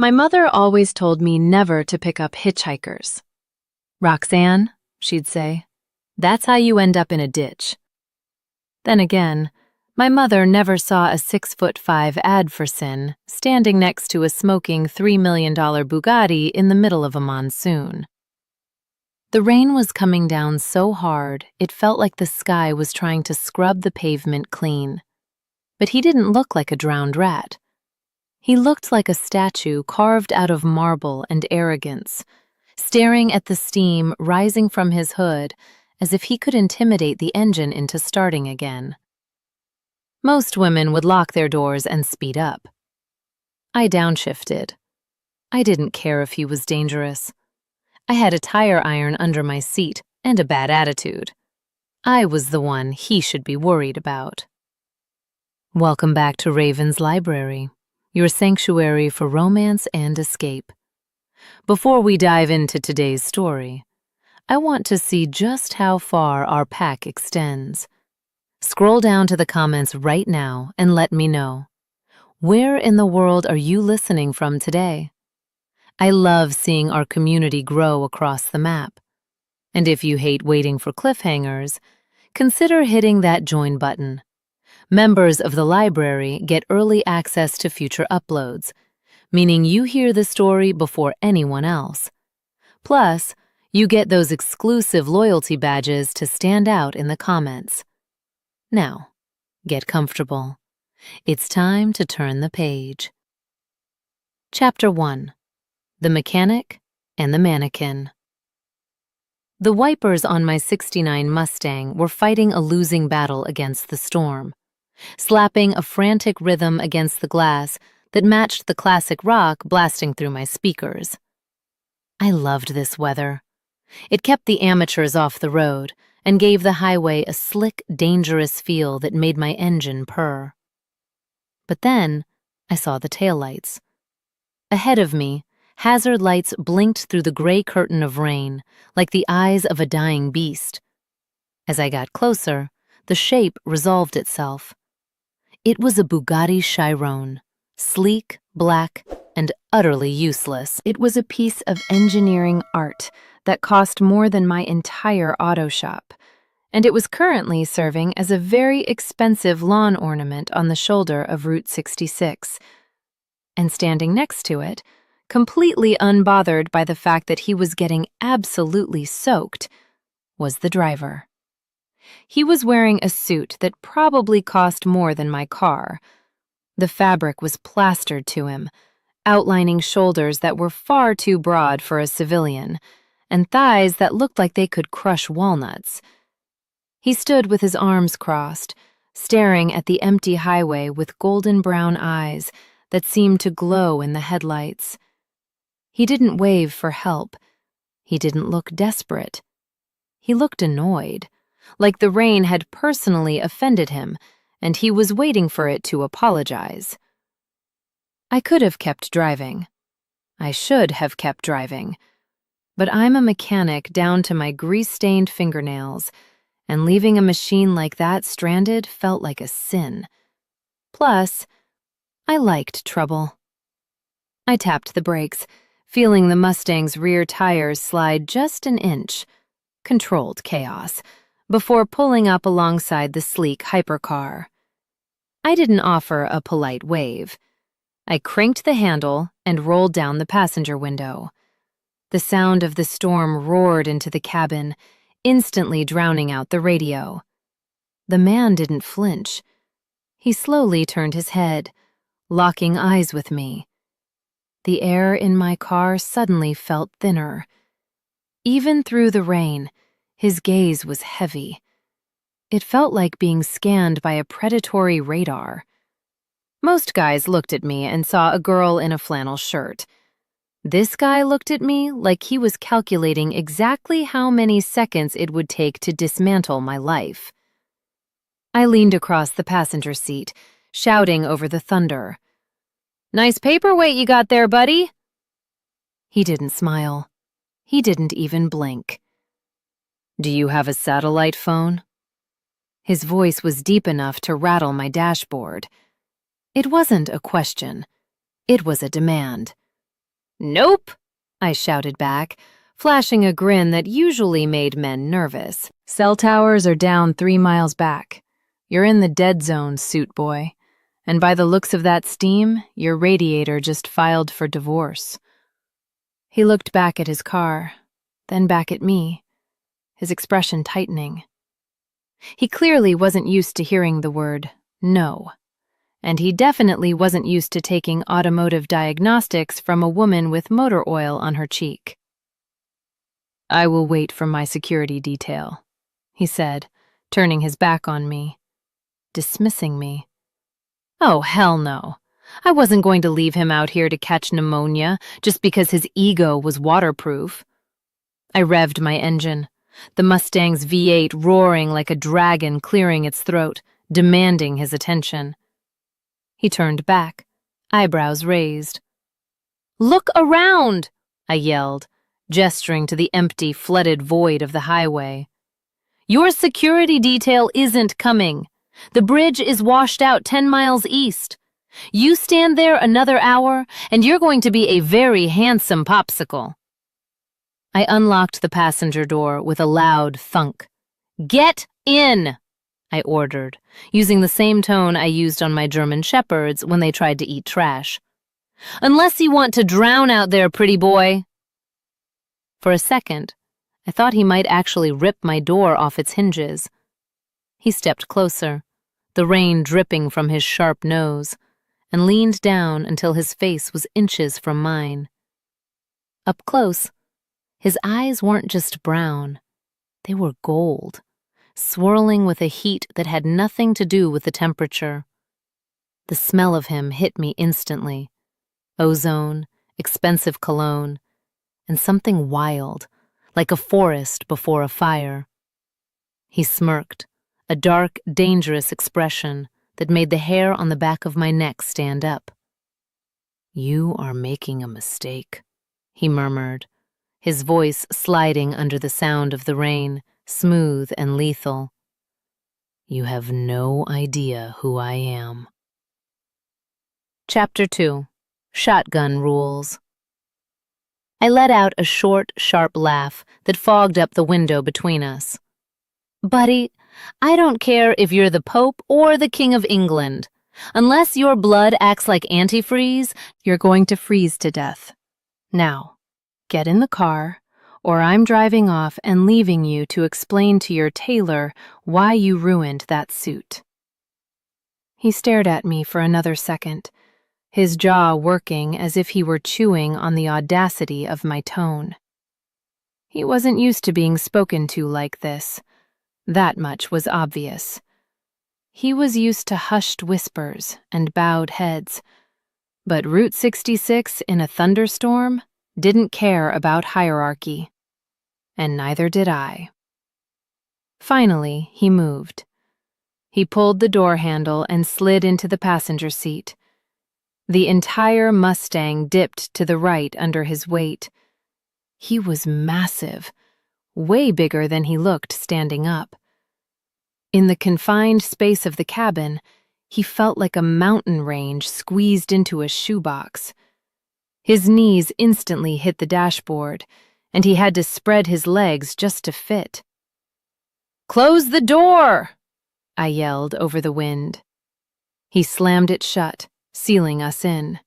My mother always told me never to pick up hitchhikers. "Roxanne," she'd say, "that's how you end up in a ditch." Then again, my mother never saw a 6'5" ad for sin standing next to a smoking $3 million Bugatti in the middle of a monsoon. The rain was coming down so hard it felt like the sky was trying to scrub the pavement clean. But he didn't look like a drowned rat. He looked like a statue carved out of marble and arrogance, staring at the steam rising from his hood as if he could intimidate the engine into starting again. Most women would lock their doors and speed up. I downshifted. I didn't care if he was dangerous. I had a tire iron under my seat and a bad attitude. I was the one he should be worried about. Welcome back to Raven's Library, your sanctuary for romance and escape. Before we dive into today's story, I want to see just how far our pack extends. Scroll down to the comments right now and let me know. Where in the world are you listening from today? I love seeing our community grow across the map. And if you hate waiting for cliffhangers, consider hitting that join button. Members of the library get early access to future uploads, meaning you hear the story before anyone else. Plus, you get those exclusive loyalty badges to stand out in the comments. Now, get comfortable. It's time to turn the page. Chapter 1. The Mechanic and the Mannequin. The wipers on my '69 Mustang were fighting a losing battle against the storm, slapping a frantic rhythm against the glass that matched the classic rock blasting through my speakers. I loved this weather. It kept the amateurs off the road and gave the highway a slick, dangerous feel that made my engine purr. But then I saw the taillights. Ahead of me, hazard lights blinked through the gray curtain of rain like the eyes of a dying beast. As I got closer, the shape resolved itself. It was a Bugatti Chiron, sleek, black, and utterly useless. It was a piece of engineering art that cost more than my entire auto shop, and it was currently serving as a very expensive lawn ornament on the shoulder of Route 66. And standing next to it, completely unbothered by the fact that he was getting absolutely soaked, was the driver. He was wearing a suit that probably cost more than my car. The fabric was plastered to him, outlining shoulders that were far too broad for a civilian, and thighs that looked like they could crush walnuts. He stood with his arms crossed, staring at the empty highway with golden brown eyes that seemed to glow in the headlights. He didn't wave for help. He didn't look desperate. He looked annoyed, like the rain had personally offended him, and he was waiting for it to apologize. I could have kept driving. I should have kept driving. But I'm a mechanic down to my grease-stained fingernails, and leaving a machine like that stranded felt like a sin. Plus, I liked trouble. I tapped the brakes, feeling the Mustang's rear tires slide just an inch. Controlled chaos, before pulling up alongside the sleek hypercar. I didn't offer a polite wave. I cranked the handle and rolled down the passenger window. The sound of the storm roared into the cabin, instantly drowning out the radio. The man didn't flinch. He slowly turned his head, locking eyes with me. The air in my car suddenly felt thinner. Even through the rain, his gaze was heavy. It felt like being scanned by a predatory radar. Most guys looked at me and saw a girl in a flannel shirt. This guy looked at me like he was calculating exactly how many seconds it would take to dismantle my life. I leaned across the passenger seat, shouting over the thunder. "Nice paperweight you got there, buddy." He didn't smile. He didn't even blink. "Do you have a satellite phone?" His voice was deep enough to rattle my dashboard. It wasn't a question. It was a demand. Nope, I shouted back, flashing a grin that usually made men nervous. Cell towers are down 3 miles back. You're in the dead zone, suit boy. And by the looks of that steam, your radiator just filed for divorce. He looked back at his car, then back at me, his expression tightening. He clearly wasn't used to hearing the word no, and he definitely wasn't used to taking automotive diagnostics from a woman with motor oil on her cheek. I will wait for my security detail, he said, turning his back on me, dismissing me. Oh, hell no. I wasn't going to leave him out here to catch pneumonia just because his ego was waterproof. I revved my engine, the Mustang's V8 roaring like a dragon clearing its throat, demanding his attention. He turned back, eyebrows raised. Look around, I yelled, gesturing to the empty, flooded void of the highway. Your security detail isn't coming. The bridge is washed out 10 miles east. You stand there another hour, and you're going to be a very handsome popsicle. I unlocked the passenger door with a loud thunk. Get in, I ordered, using the same tone I used on my German shepherds when they tried to eat trash. Unless you want to drown out there, pretty boy. For a second, I thought he might actually rip my door off its hinges. He stepped closer, the rain dripping from his sharp nose, and leaned down until his face was inches from mine. Up close, his eyes weren't just brown, they were gold, swirling with a heat that had nothing to do with the temperature. The smell of him hit me instantly. Ozone, expensive cologne, and something wild, like a forest before a fire. He smirked, a dark, dangerous expression that made the hair on the back of my neck stand up. You are making a mistake, he murmured, his voice sliding under the sound of the rain, smooth and lethal. You have no idea who I am. Chapter 2. Shotgun Rules. I let out a short, sharp laugh that fogged up the window between us. Buddy, I don't care if you're the Pope or the King of England. Unless your blood acts like antifreeze, you're going to freeze to death. Now, get in the car, or I'm driving off and leaving you to explain to your tailor why you ruined that suit. He stared at me for another second, his jaw working as if he were chewing on the audacity of my tone. He wasn't used to being spoken to like this. That much was obvious. He was used to hushed whispers and bowed heads, but Route 66 in a thunderstorm didn't care about hierarchy. And neither did I. Finally, he moved. He pulled the door handle and slid into the passenger seat. The entire Mustang dipped to the right under his weight. He was massive, way bigger than he looked standing up. In the confined space of the cabin, he felt like a mountain range squeezed into a shoebox. His knees instantly hit the dashboard, and he had to spread his legs just to fit. "Close the door!" I yelled over the wind. He slammed it shut, sealing us in.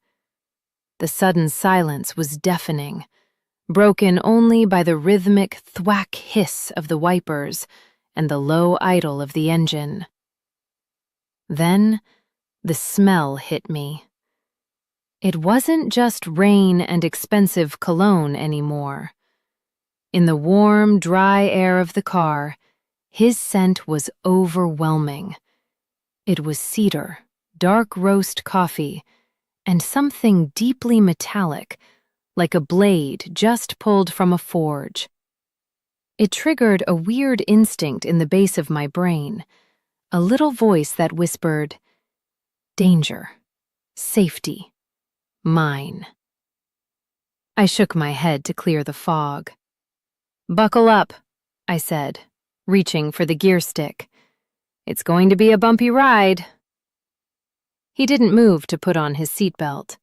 The sudden silence was deafening, broken only by the rhythmic thwack hiss of the wipers and the low idle of the engine. Then the smell hit me. It wasn't just rain and expensive cologne anymore. In the warm, dry air of the car, his scent was overwhelming. It was cedar, dark roast coffee, and something deeply metallic, like a blade just pulled from a forge. It triggered a weird instinct in the base of my brain, a little voice that whispered, "Danger, safety, mine." I shook my head to clear the fog. "Buckle up," I said, reaching for the gear stick. "It's going to be a bumpy ride." He didn't move to put on his seatbelt.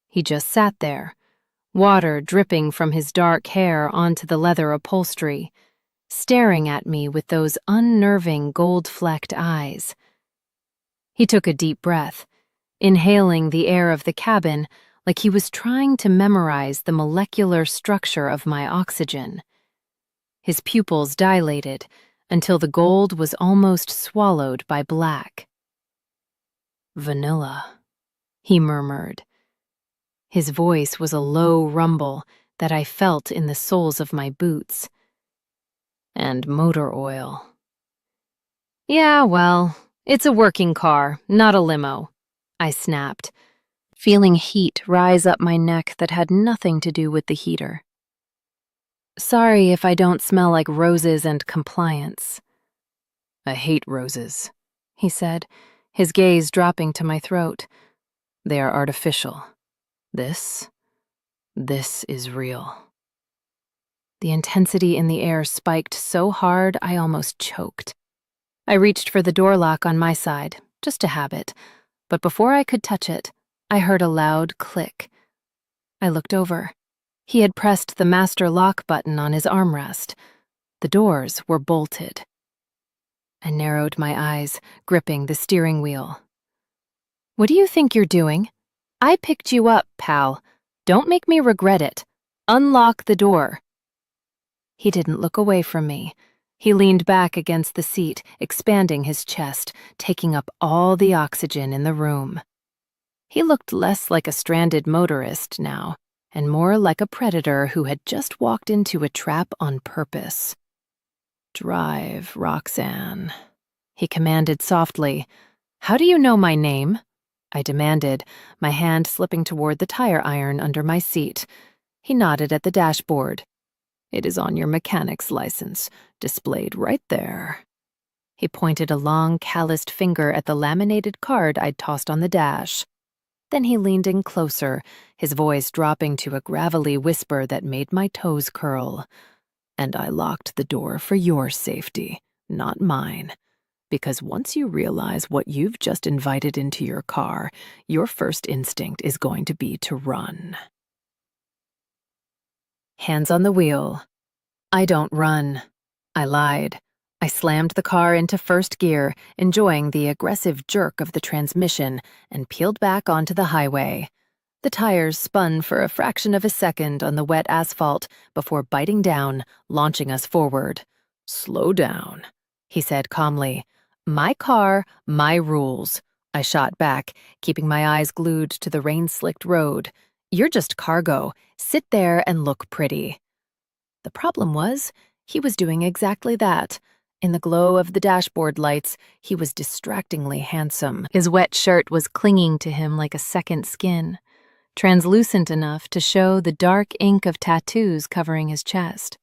He just sat there, water dripping from his dark hair onto the leather upholstery, staring at me with those unnerving gold-flecked eyes. He took a deep breath, inhaling the air of the cabin like he was trying to memorize the molecular structure of my oxygen. His pupils dilated until the gold was almost swallowed by black. "Vanilla," he murmured. His voice was a low rumble that I felt in the soles of my boots. "And motor oil." "Yeah, well, it's a working car, not a limo," I snapped, feeling heat rise up my neck that had nothing to do with the heater. "Sorry if I don't smell like roses and compliance." "I hate roses," he said, his gaze dropping to my throat. "They are artificial. This is real." The intensity in the air spiked so hard I almost choked. I reached for the door lock on my side, just to have it, but before I could touch it, I heard a loud click. I looked over. He had pressed the master lock button on his armrest. The doors were bolted. I narrowed my eyes, gripping the steering wheel. "What do you think you're doing? I picked you up, pal. Don't make me regret it. Unlock the door." He didn't look away from me. He leaned back against the seat, expanding his chest, taking up all the oxygen in the room. He looked less like a stranded motorist now, and more like a predator who had just walked into a trap on purpose. "Drive, Roxanne," he commanded softly. "How do you know my name?" I demanded, my hand slipping toward the tire iron under my seat. He nodded at the dashboard. "It is on your mechanic's license, displayed right there." He pointed a long, calloused finger at the laminated card I'd tossed on the dash. Then he leaned in closer, his voice dropping to a gravelly whisper that made my toes curl. "And I locked the door for your safety, not mine. Because once you realize what you've just invited into your car, your first instinct is going to be to run." Hands on the wheel. "I don't run." I lied. I slammed the car into first gear, enjoying the aggressive jerk of the transmission, and peeled back onto the highway. The tires spun for a fraction of a second on the wet asphalt before biting down, launching us forward. "Slow down," he said calmly. "My car, my rules." I shot back, keeping my eyes glued to the rain-slicked road. "You're just cargo. Sit there and look pretty." The problem was, he was doing exactly that. In the glow of the dashboard lights, he was distractingly handsome. His wet shirt was clinging to him like a second skin, translucent enough to show the dark ink of tattoos covering his chest.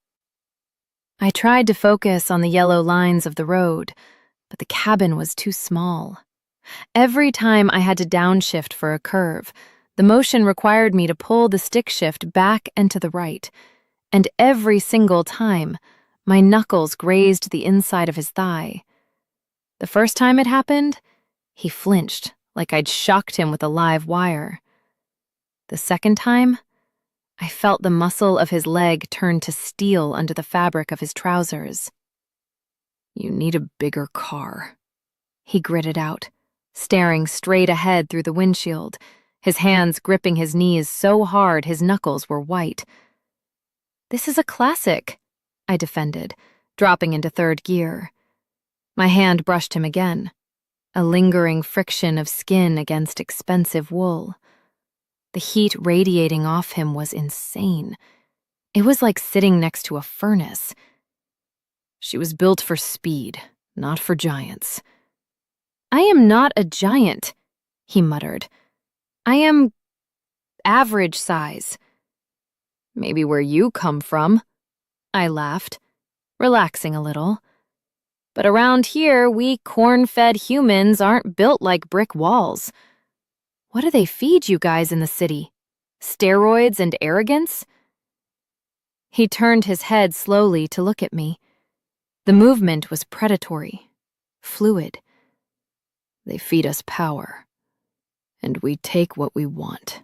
I tried to focus on the yellow lines of the road, but the cabin was too small. Every time I had to downshift for a curve, the motion required me to pull the stick shift back and to the right, and every single time, my knuckles grazed the inside of his thigh. The first time it happened, he flinched like I'd shocked him with a live wire. The second time, I felt the muscle of his leg turn to steel under the fabric of his trousers. "You need a bigger car," he gritted out, staring straight ahead through the windshield, his hands gripping his knees so hard his knuckles were white. "This is a classic," I defended, dropping into third gear. My hand brushed him again, a lingering friction of skin against expensive wool. The heat radiating off him was insane. It was like sitting next to a furnace. "She was built for speed, not for giants." "I am not a giant," he muttered. "I am average size." "Maybe where you come from," I laughed, relaxing a little. "But around here, we corn-fed humans aren't built like brick walls. What do they feed you guys in the city? Steroids and arrogance?" He turned his head slowly to look at me. The movement was predatory, fluid. "They feed us power, and we take what we want."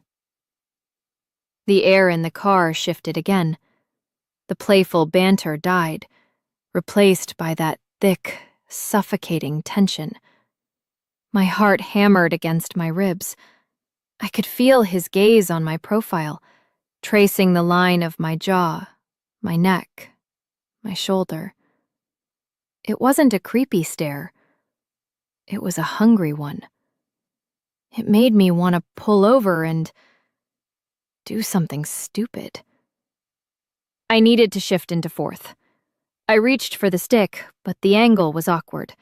The air in the car shifted again. The playful banter died, replaced by that thick, suffocating tension. My heart hammered against my ribs. I could feel his gaze on my profile, tracing the line of my jaw, my neck, my shoulder. It wasn't a creepy stare. It was a hungry one. It made me want to pull over and do something stupid. I needed to shift into fourth. I reached for the stick, but the angle was awkward.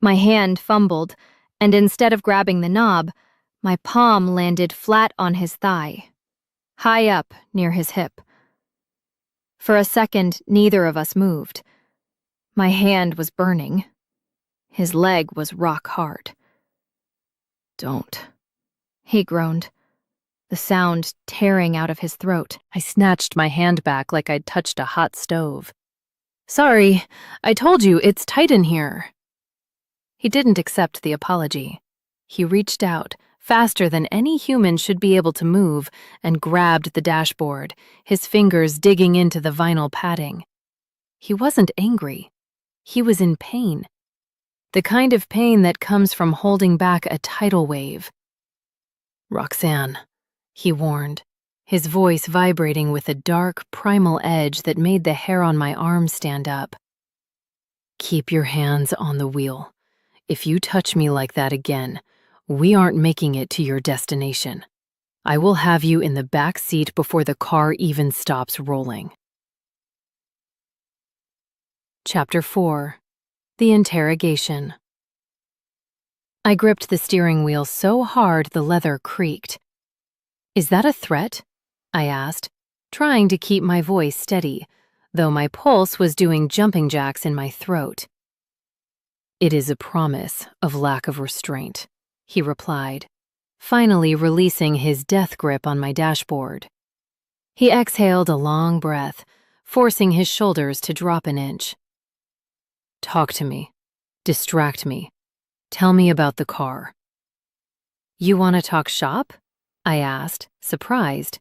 My hand fumbled, and instead of grabbing the knob, my palm landed flat on his thigh, high up near his hip. For a second, neither of us moved. My hand was burning. His leg was rock hard. "Don't," he groaned, the sound tearing out of his throat. I snatched my hand back like I'd touched a hot stove. "Sorry, I told you, it's tight in here." He didn't accept the apology. He reached out, faster than any human should be able to move, and grabbed the dashboard, his fingers digging into the vinyl padding. He wasn't angry. He was in pain. The kind of pain that comes from holding back a tidal wave. "Roxanne," he warned, his voice vibrating with a dark, primal edge that made the hair on my arm stand up. "Keep your hands on the wheel. If you touch me like that again, we aren't making it to your destination. I will have you in the back seat before the car even stops rolling." Chapter 4. The Interrogation. I gripped the steering wheel so hard the leather creaked. "Is that a threat?" I asked, trying to keep my voice steady, though my pulse was doing jumping jacks in my throat. "It is a promise of lack of restraint," he replied, finally releasing his death grip on my dashboard. He exhaled a long breath, forcing his shoulders to drop an inch. "Talk to me. Distract me. Tell me about the car." "You want to talk shop?" I asked, surprised.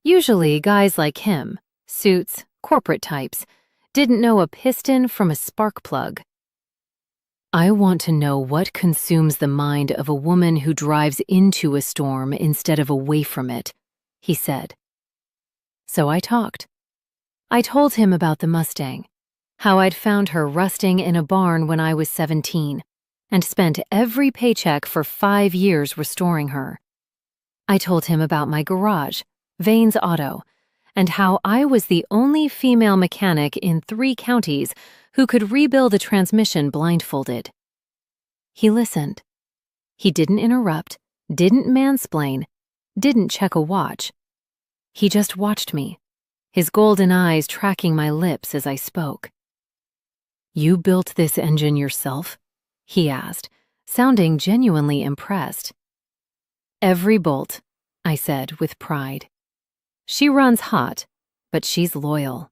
Usually, guys like him, suits, corporate types, didn't know a piston from a spark plug. "I want to know what consumes the mind of a woman who drives into a storm instead of away from it," he said. So I talked. I told him about the Mustang, how I'd found her rusting in a barn when I was 17, and spent every paycheck for 5 years restoring her. I told him about my garage, Vane's Auto, and how I was the only female mechanic in 3 counties who could rebuild a transmission blindfolded. He listened. He didn't interrupt, didn't mansplain, didn't check a watch. He just watched me, his golden eyes tracking my lips as I spoke. "You built this engine yourself?" he asked, sounding genuinely impressed. "Every bolt," I said with pride. "She runs hot, but she's loyal."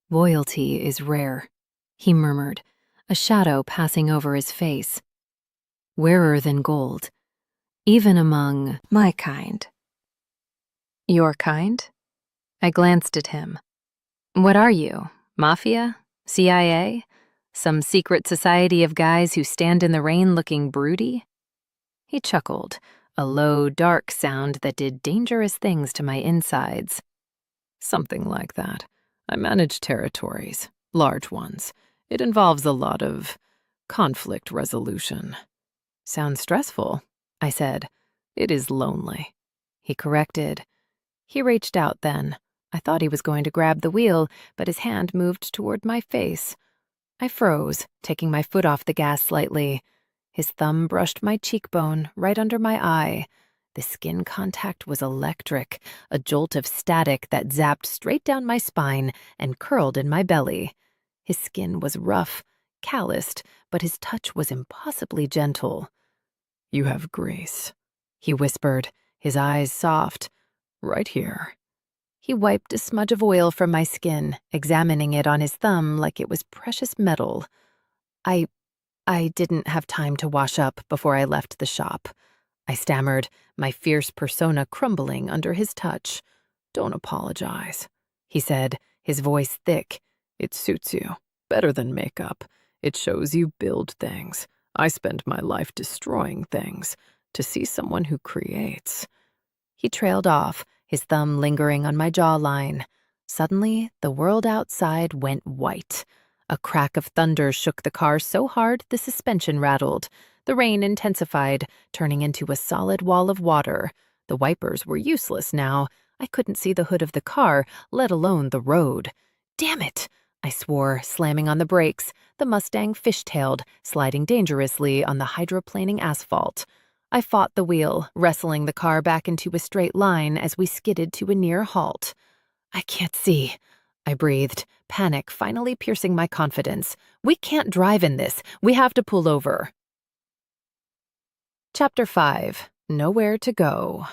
"Loyalty is rare," he murmured, a shadow passing over his face. "Rarer than gold, even among my kind." "Your kind?" I glanced at him. "What are you, mafia? CIA? Some secret society of guys who stand in the rain looking broody?" He chuckled, a low, dark sound that did dangerous things to my insides. "Something like that. I manage territories, large ones. It involves a lot of conflict resolution." "Sounds stressful," I said. "It is lonely," he corrected. He reached out then. I thought he was going to grab the wheel, but his hand moved toward my face. I froze, taking my foot off the gas slightly. His thumb brushed my cheekbone, right under my eye. The skin contact was electric, a jolt of static that zapped straight down my spine and curled in my belly. His skin was rough, calloused, but his touch was impossibly gentle. "You have grace," he whispered, his eyes soft. "Right here." He wiped a smudge of oil from my skin, examining it on his thumb like it was precious metal. I didn't have time to wash up before I left the shop. I stammered, my fierce persona crumbling under his touch. "Don't apologize," he said, his voice thick. "It suits you. Better than makeup. It shows you build things. I spend my life destroying things. To see someone who creates." He trailed off, his thumb lingering on my jawline. Suddenly, the world outside went white. A crack of thunder shook the car so hard the suspension rattled. The rain intensified, turning into a solid wall of water. The wipers were useless now. I couldn't see the hood of the car, let alone the road. "Damn it!" I swore, slamming on the brakes. The Mustang fishtailed, sliding dangerously on the hydroplaning asphalt. I fought the wheel, wrestling the car back into a straight line as we skidded to a near halt. "I can't see," I breathed, panic finally piercing my confidence. "We can't drive in this. We have to pull over." Chapter 5. Nowhere to Go.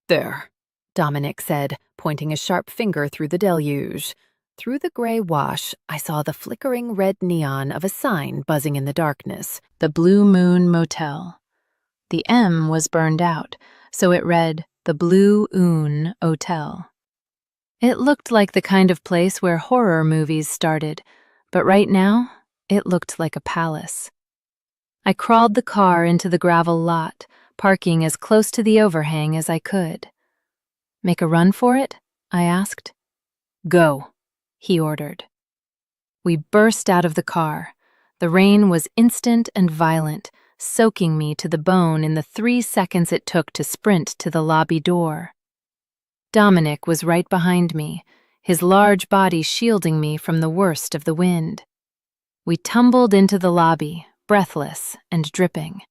"There," Dominic said, pointing a sharp finger through the deluge. Through the gray wash, I saw the flickering red neon of a sign buzzing in the darkness. The Blue Moon Motel. The M was burned out, so it read, The Blue Oon Hotel. It looked like the kind of place where horror movies started, but right now, it looked like a palace. I crawled the car into the gravel lot, parking as close to the overhang as I could. "Make a run for it?" I asked. "Go," he ordered. We burst out of the car. The rain was instant and violent, soaking me to the bone in the 3 seconds it took to sprint to the lobby door. Dominic was right behind me, his large body shielding me from the worst of the wind. We tumbled into the lobby, breathless and dripping.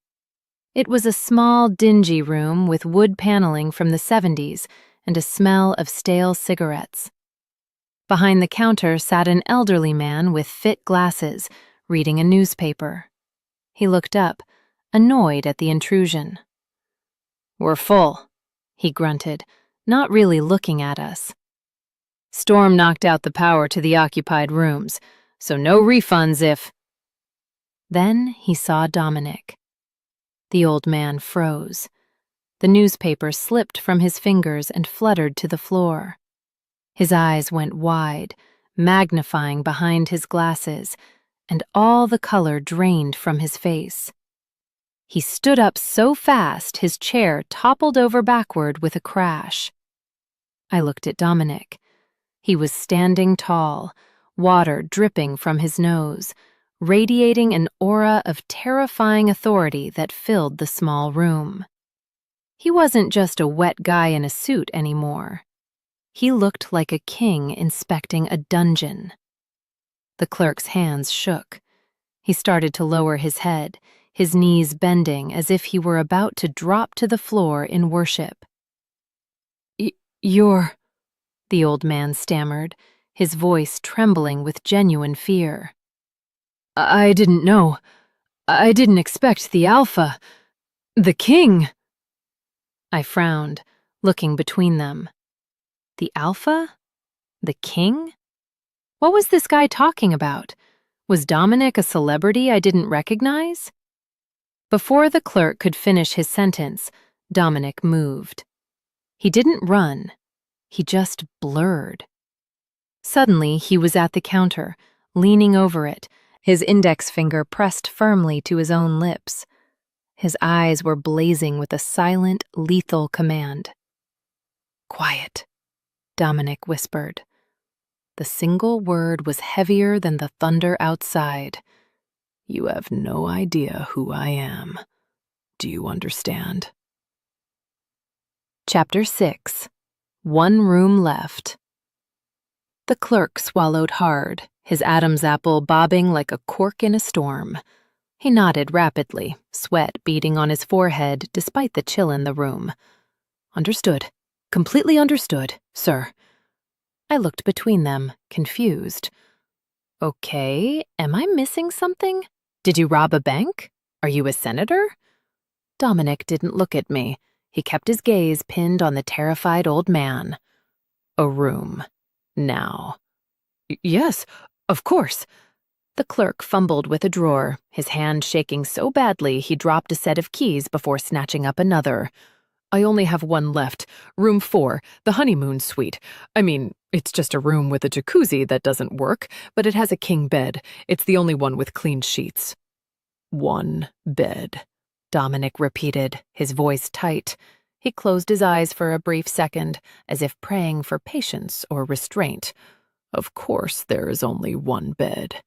It was a small, dingy room with wood paneling from the 70s and a smell of stale cigarettes. Behind the counter sat an elderly man with thick glasses, reading a newspaper. He looked up, annoyed at the intrusion. "We're full," he grunted, not really looking at us. "Storm knocked out the power to the occupied rooms, so no refunds if—" Then he saw Dominic. The old man froze. The newspaper slipped from his fingers and fluttered to the floor. His eyes went wide, magnifying behind his glasses, and all the color drained from his face. He stood up so fast his chair toppled over backward with a crash. I looked at Dominic. He was standing tall, water dripping from his nose, radiating an aura of terrifying authority that filled the small room. He wasn't just a wet guy in a suit anymore. He looked like a king inspecting a dungeon. The clerk's hands shook. He started to lower his head, his knees bending as if he were about to drop to the floor in worship. "You're—" the old man stammered, his voice trembling with genuine fear. "I didn't know. I didn't expect the Alpha. The King." I frowned, looking between them. The Alpha? The King? What was this guy talking about? Was Dominic a celebrity I didn't recognize? Before the clerk could finish his sentence, Dominic moved. He didn't run. He just blurred. Suddenly, he was at the counter, leaning over it, his index finger pressed firmly to his own lips. His eyes were blazing with a silent, lethal command. "Quiet," Dominic whispered. The single word was heavier than the thunder outside. "You have no idea who I am. Do you understand?" Chapter 6. One Room Left. The clerk swallowed hard, his Adam's apple bobbing like a cork in a storm. He nodded rapidly, sweat beading on his forehead despite the chill in the room. "Understood. Completely understood, sir." I looked between them, confused. "Okay, am I missing something? Did you rob a bank? Are you a senator?" Dominic didn't look at me. He kept his gaze pinned on the terrified old man. "A room. Now." "Yes, of course." The clerk fumbled with a drawer, his hand shaking so badly he dropped a set of keys before snatching up another. I only have one left. Room 4, the honeymoon suite. I mean, it's just a room with a jacuzzi that doesn't work, but it has a king bed. It's the only one with clean sheets. One bed, Dominic repeated, his voice tight. He closed his eyes for a brief second, as if praying for patience or restraint. Of course there is only one bed.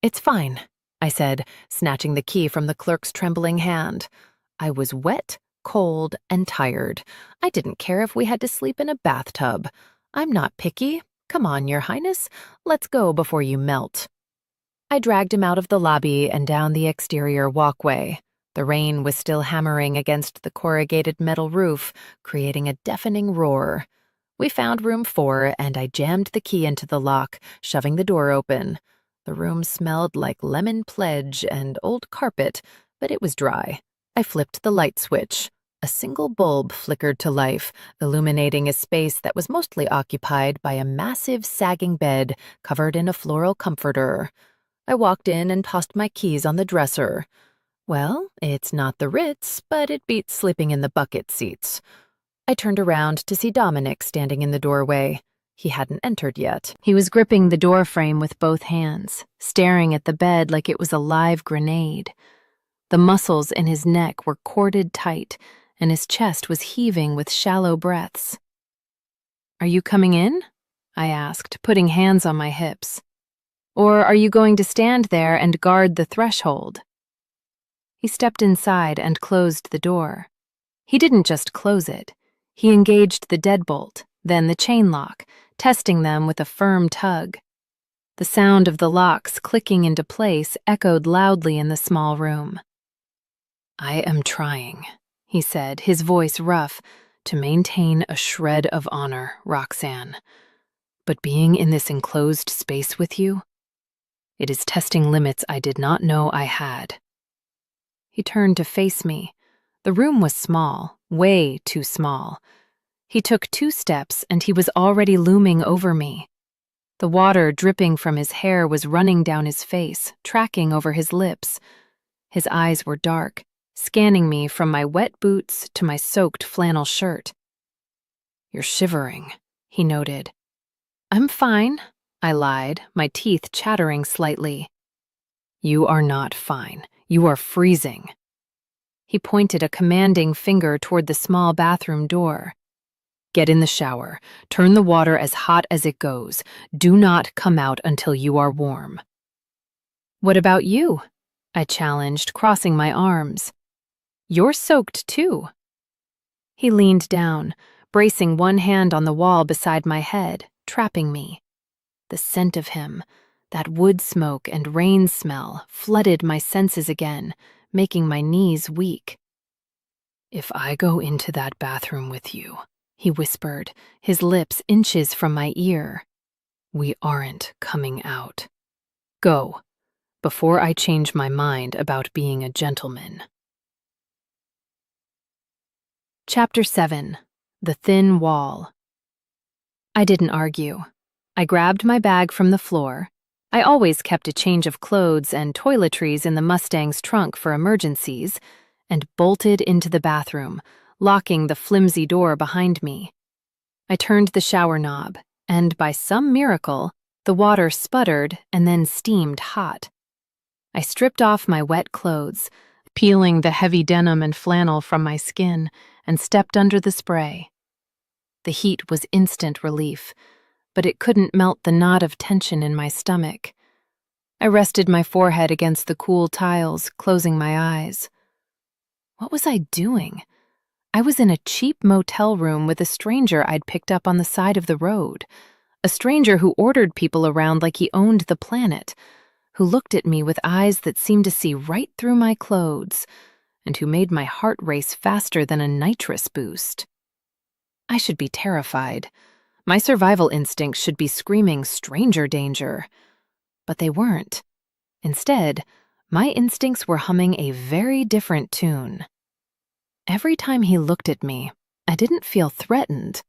It's fine, I said, snatching the key from the clerk's trembling hand. I was wet, cold, and tired. I didn't care if we had to sleep in a bathtub. I'm not picky. Come on, Your Highness. Let's go before you melt. I dragged him out of the lobby and down the exterior walkway. The rain was still hammering against the corrugated metal roof, creating a deafening roar. We found room 4, and I jammed the key into the lock, shoving the door open. The room smelled like lemon pledge and old carpet, but it was dry. I flipped the light switch. A single bulb flickered to life, illuminating a space that was mostly occupied by a massive sagging bed covered in a floral comforter. I walked in and tossed my keys on the dresser. Well, it's not the Ritz, but it beats sleeping in the bucket seats. I turned around to see Dominic standing in the doorway. He hadn't entered yet. He was gripping the door frame with both hands, staring at the bed like it was a live grenade. The muscles in his neck were corded tight, and his chest was heaving with shallow breaths. "Are you coming in?" I asked, putting hands on my hips. "Or are you going to stand there and guard the threshold?" He stepped inside and closed the door. He didn't just close it. He engaged the deadbolt, then the chain lock, testing them with a firm tug. The sound of the locks clicking into place echoed loudly in the small room. "I am trying," he said, his voice rough, "to maintain a shred of honor, Roxanne. But being in this enclosed space with you, it is testing limits I did not know I had." He turned to face me. The room was small, way too small. He took 2 steps and he was already looming over me. The water dripping from his hair was running down his face, tracking over his lips. His eyes were dark, scanning me from my wet boots to my soaked flannel shirt. "You're shivering," he noted. "I'm fine," I lied, my teeth chattering slightly. "You are not fine. You are freezing." He pointed a commanding finger toward the small bathroom door. "Get in the shower. Turn the water as hot as it goes. Do not come out until you are warm." "What about you?" I challenged, crossing my arms. "You're soaked too." He leaned down, bracing one hand on the wall beside my head, trapping me. The scent of him, that wood smoke and rain smell, flooded my senses again, making my knees weak. "If I go into that bathroom with you," he whispered, his lips inches from my ear, "we aren't coming out. Go, before I change my mind about being a gentleman." Chapter 7. The Thin Wall. I didn't argue. I grabbed my bag from the floor. I always kept a change of clothes and toiletries in the Mustang's trunk for emergencies, and bolted into the bathroom, locking the flimsy door behind me. I turned the shower knob, and by some miracle, the water sputtered and then steamed hot. I stripped off my wet clothes, peeling the heavy denim and flannel from my skin, and stepped under the spray. The heat was instant relief, but it couldn't melt the knot of tension in my stomach. I rested my forehead against the cool tiles, closing my eyes. What was I doing? I was in a cheap motel room with a stranger I'd picked up on the side of the road, a stranger who ordered people around like he owned the planet, who looked at me with eyes that seemed to see right through my clothes, and who made my heart race faster than a nitrous boost. I should be terrified. My survival instincts should be screaming stranger danger. But they weren't. Instead, my instincts were humming a very different tune. Every time he looked at me, I didn't feel threatened.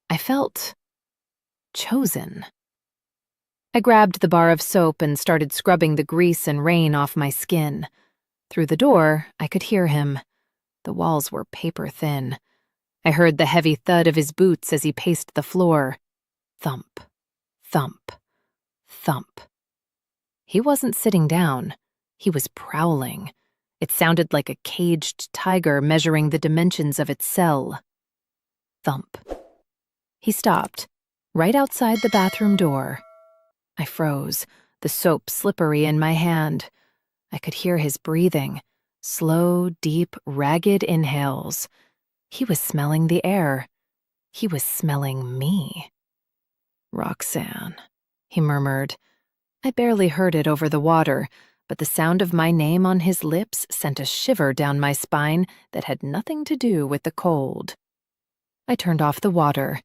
I felt chosen. I grabbed the bar of soap and started scrubbing the grease and rain off my skin. Through the door, I could hear him. The walls were paper thin. I heard the heavy thud of his boots as he paced the floor. Thump, thump, thump. He wasn't sitting down. He was prowling. It sounded like a caged tiger measuring the dimensions of its cell. Thump. He stopped, right outside the bathroom door. I froze, the soap slippery in my hand. I could hear his breathing, slow, deep, ragged inhales. He was smelling the air. He was smelling me. "Roxanne," he murmured. I barely heard it over the water, but the sound of my name on his lips sent a shiver down my spine that had nothing to do with the cold. I turned off the water.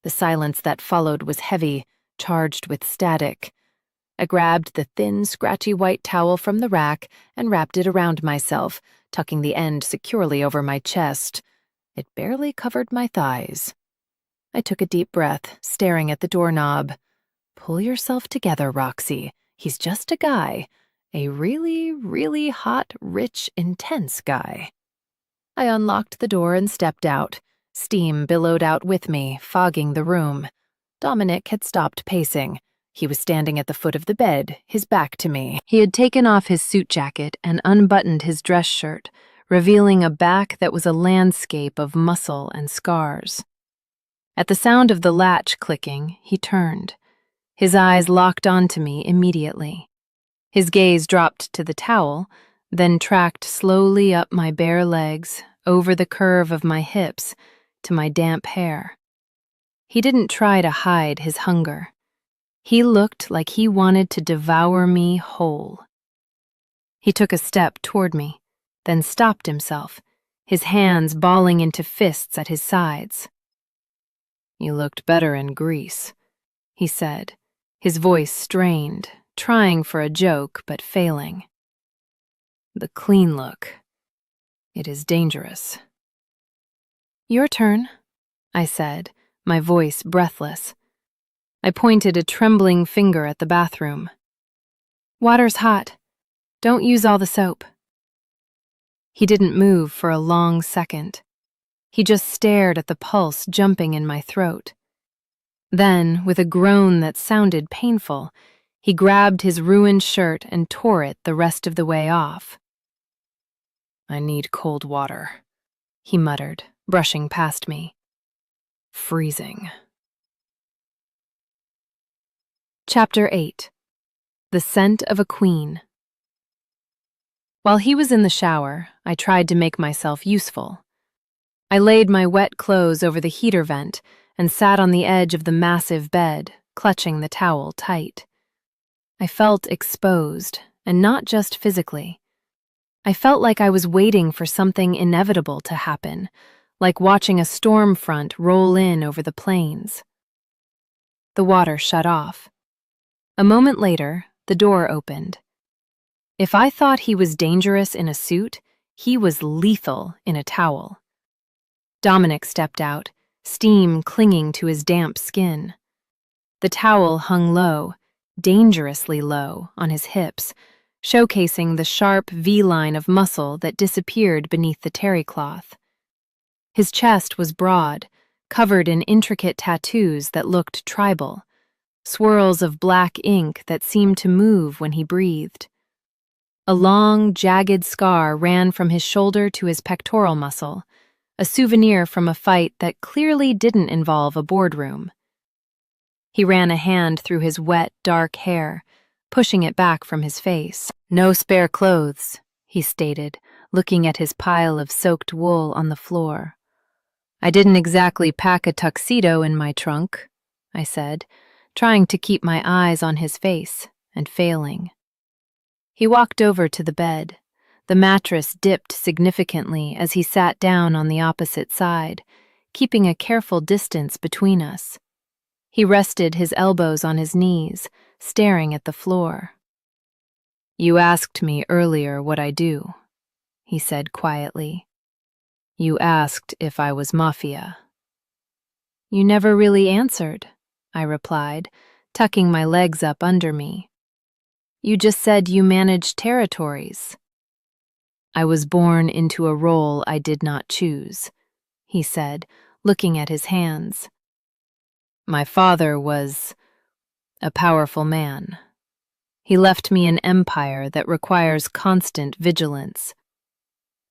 The silence that followed was heavy, charged with static. I grabbed the thin, scratchy white towel from the rack and wrapped it around myself, tucking the end securely over my chest. It barely covered my thighs. I took a deep breath, staring at the doorknob. Pull yourself together, Roxy. He's just a guy. A really, really hot, rich, intense guy. I unlocked the door and stepped out. Steam billowed out with me, fogging the room. Dominic had stopped pacing. He was standing at the foot of the bed, his back to me. He had taken off his suit jacket and unbuttoned his dress shirt, revealing a back that was a landscape of muscle and scars. At the sound of the latch clicking, he turned. His eyes locked onto me immediately. His gaze dropped to the towel, then tracked slowly up my bare legs, over the curve of my hips, to my damp hair. He didn't try to hide his hunger. He looked like he wanted to devour me whole. He took a step toward me, then stopped himself, his hands balling into fists at his sides. "You looked better in grease," he said, his voice strained, trying for a joke but failing. "The clean look. It is dangerous." "Your turn," I said, my voice breathless. I pointed a trembling finger at the bathroom. "Water's hot. Don't use all the soap." He didn't move for a long second. He just stared at the pulse jumping in my throat. Then, with a groan that sounded painful, he grabbed his ruined shirt and tore it the rest of the way off. "I need cold water," he muttered, brushing past me. "Freezing." Chapter 8. The Scent of a Queen. While he was in the shower, I tried to make myself useful. I laid my wet clothes over the heater vent and sat on the edge of the massive bed, clutching the towel tight. I felt exposed, and not just physically. I felt like I was waiting for something inevitable to happen, like watching a storm front roll in over the plains. The water shut off. A moment later, the door opened. If I thought he was dangerous in a suit, he was lethal in a towel. Dominic stepped out, steam clinging to his damp skin. The towel hung low, dangerously low, on his hips, showcasing the sharp V-line of muscle that disappeared beneath the terry cloth. His chest was broad, covered in intricate tattoos that looked tribal, swirls of black ink that seemed to move when he breathed. A long, jagged scar ran from his shoulder to his pectoral muscle, a souvenir from a fight that clearly didn't involve a boardroom. He ran a hand through his wet, dark hair, pushing it back from his face. "No spare clothes," he stated, looking at his pile of soaked wool on the floor. "I didn't exactly pack a tuxedo in my trunk," I said, trying to keep my eyes on his face, and failing. He walked over to the bed. The mattress dipped significantly as he sat down on the opposite side, keeping a careful distance between us. He rested his elbows on his knees, staring at the floor. "You asked me earlier what I do," he said quietly. "You asked if I was mafia." "You never really answered," I replied, tucking my legs up under me. You just said you managed territories. I was born into a role I did not choose, he said, looking at his hands. My father was a powerful man. He left me an empire that requires constant vigilance.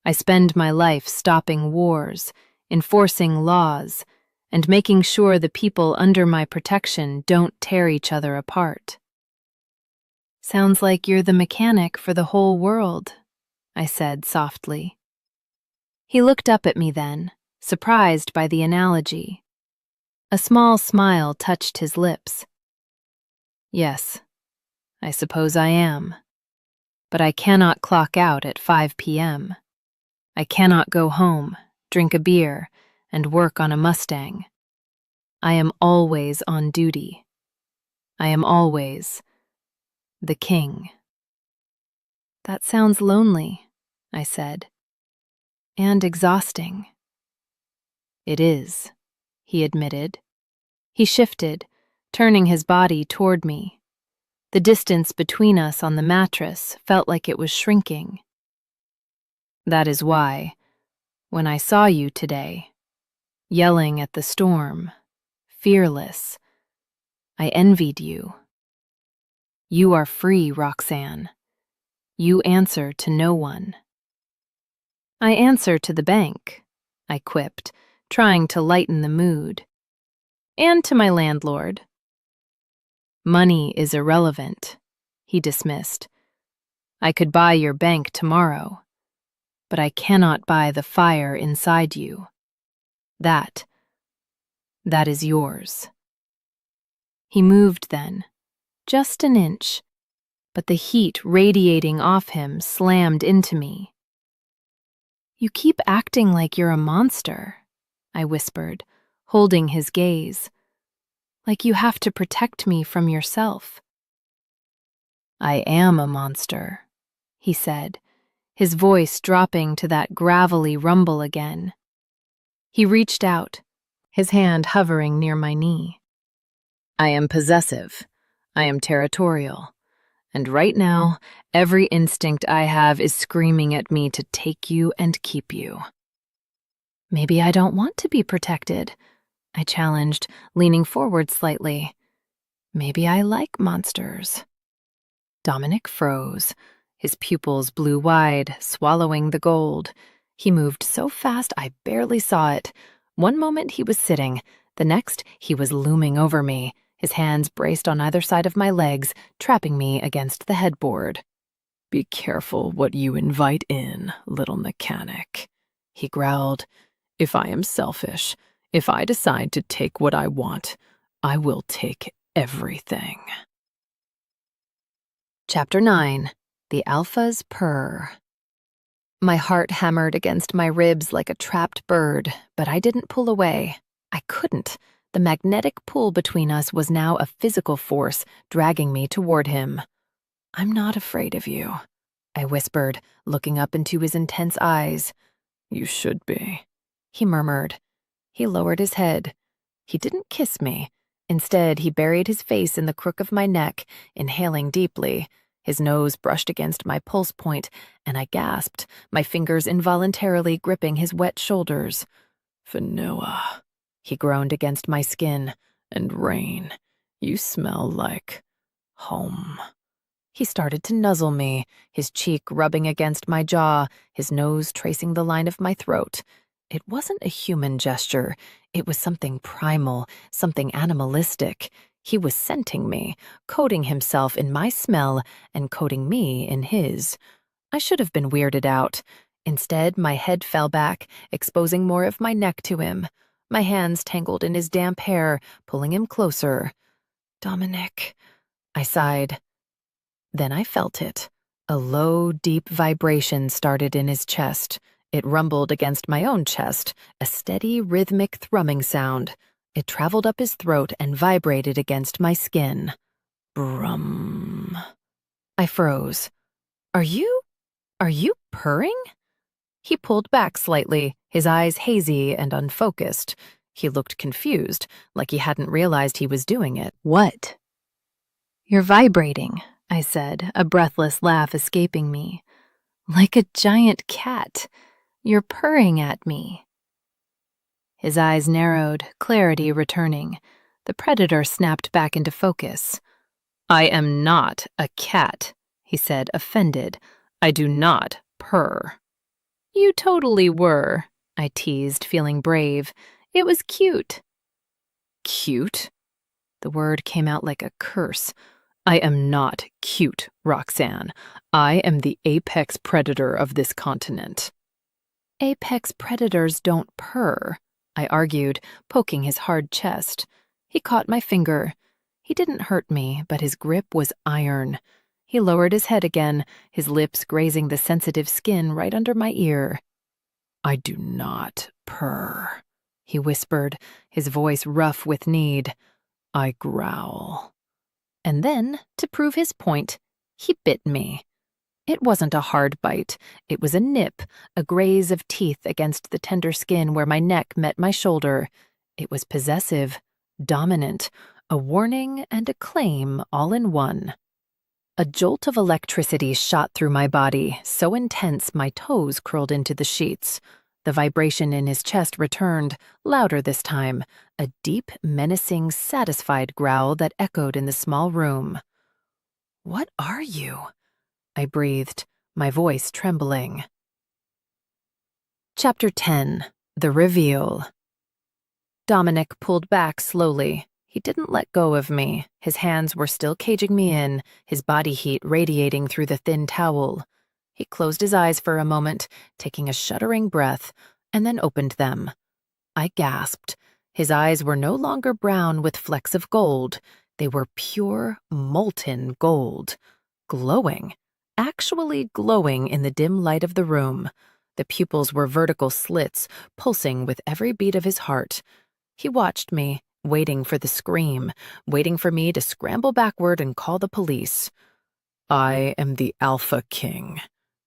I spend my life stopping wars, enforcing laws, and making sure the people under my protection don't tear each other apart. Sounds like you're the mechanic for the whole world, I said softly. He looked up at me then, surprised by the analogy. A small smile touched his lips. Yes, I suppose I am. But I cannot clock out at 5 p.m. I cannot go home, drink a beer, and work on a Mustang. I am always on duty. I am always the king. That sounds lonely, I said, and exhausting. It is, he admitted. He shifted, turning his body toward me. The distance between us on the mattress felt like it was shrinking. That is why, when I saw you today, yelling at the storm, fearless, I envied you. You are free, Roxanne. You answer to no one. I answer to the bank, I quipped, trying to lighten the mood. And to my landlord. Money is irrelevant, he dismissed. I could buy your bank tomorrow, but I cannot buy the fire inside you. That is yours. He moved then, just an inch, but the heat radiating off him slammed into me. You keep acting like you're a monster, I whispered, holding his gaze. Like you have to protect me from yourself. I am a monster, he said, his voice dropping to that gravelly rumble again. He reached out, his hand hovering near my knee. I am possessive. I am territorial. And right now, every instinct I have is screaming at me to take you and keep you. Maybe I don't want to be protected, I challenged, leaning forward slightly. Maybe I like monsters. Dominic froze. His pupils blew wide, swallowing the gold. He moved so fast I barely saw it. One moment he was sitting, the next he was looming over me, his hands braced on either side of my legs, trapping me against the headboard. Be careful what you invite in, little mechanic, he growled. If I am selfish, if I decide to take what I want, I will take everything. Chapter 9. The Alpha's Purr. My heart hammered against my ribs like a trapped bird, but I didn't pull away. I couldn't. The magnetic pull between us was now a physical force, dragging me toward him. I'm not afraid of you, I whispered, looking up into his intense eyes. You should be, he murmured. He lowered his head. He didn't kiss me. Instead, he buried his face in the crook of my neck, inhaling deeply. His nose brushed against my pulse point, and I gasped, my fingers involuntarily gripping his wet shoulders. Vanilla, he groaned against my skin, and rain. You smell like home. He started to nuzzle me, his cheek rubbing against my jaw, his nose tracing the line of my throat. It wasn't a human gesture. It was something primal, something animalistic. He was scenting me, coating himself in my smell and coating me in his. I should have been weirded out. Instead, my head fell back, exposing more of my neck to him. My hands tangled in his damp hair, pulling him closer. Dominic, I sighed. Then I felt it. A low, deep vibration started in his chest. It rumbled against my own chest, a steady, rhythmic thrumming sound. It traveled up his throat and vibrated against my skin. Brum. I froze. Are you purring? He pulled back slightly, his eyes hazy and unfocused. He looked confused, like he hadn't realized he was doing it. What? You're vibrating, I said, a breathless laugh escaping me. Like a giant cat. You're purring at me. His eyes narrowed, clarity returning. The predator snapped back into focus. I am not a cat, he said, offended. I do not purr. You totally were, I teased, feeling brave. It was cute. Cute? The word came out like a curse. I am not cute, Roxanne. I am the apex predator of this continent. Apex predators don't purr, I argued, poking his hard chest. He caught my finger. He didn't hurt me, but his grip was iron. He lowered his head again, his lips grazing the sensitive skin right under my ear. I do not purr, he whispered, his voice rough with need. I growl. And then, to prove his point, he bit me. It wasn't a hard bite. It was a nip, a graze of teeth against the tender skin where my neck met my shoulder. It was possessive, dominant, a warning and a claim all in one. A jolt of electricity shot through my body, so intense my toes curled into the sheets. The vibration in his chest returned, louder this time, a deep, menacing, satisfied growl that echoed in the small room. What are you? I breathed, my voice trembling. Chapter 10. The Reveal. Dominic pulled back slowly. He didn't let go of me. His hands were still caging me in, his body heat radiating through the thin towel. He closed his eyes for a moment, taking a shuddering breath, and then opened them. I gasped. His eyes were no longer brown with flecks of gold. They were pure, molten gold. Glowing. Actually glowing in the dim light of the room. The pupils were vertical slits, pulsing with every beat of his heart. He watched me, waiting for the scream, waiting for me to scramble backward and call the police. I am the Alpha King,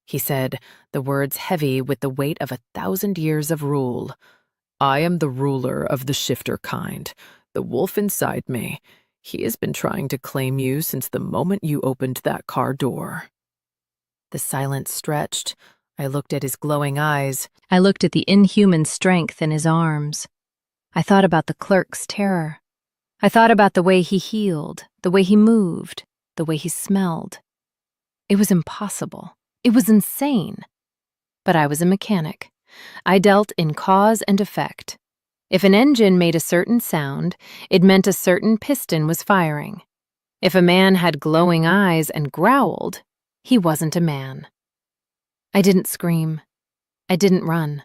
he said, the words heavy with the weight of 1,000 years of rule. I am the ruler of the shifter kind, the wolf inside me. He has been trying to claim you since the moment you opened that car door. The silence stretched. I looked at his glowing eyes. I looked at the inhuman strength in his arms. I thought about the clerk's terror. I thought about the way he healed, the way he moved, the way he smelled. It was impossible. It was insane. But I was a mechanic. I dealt in cause and effect. If an engine made a certain sound, it meant a certain piston was firing. If a man had glowing eyes and growled, he wasn't a man. I didn't scream. I didn't run.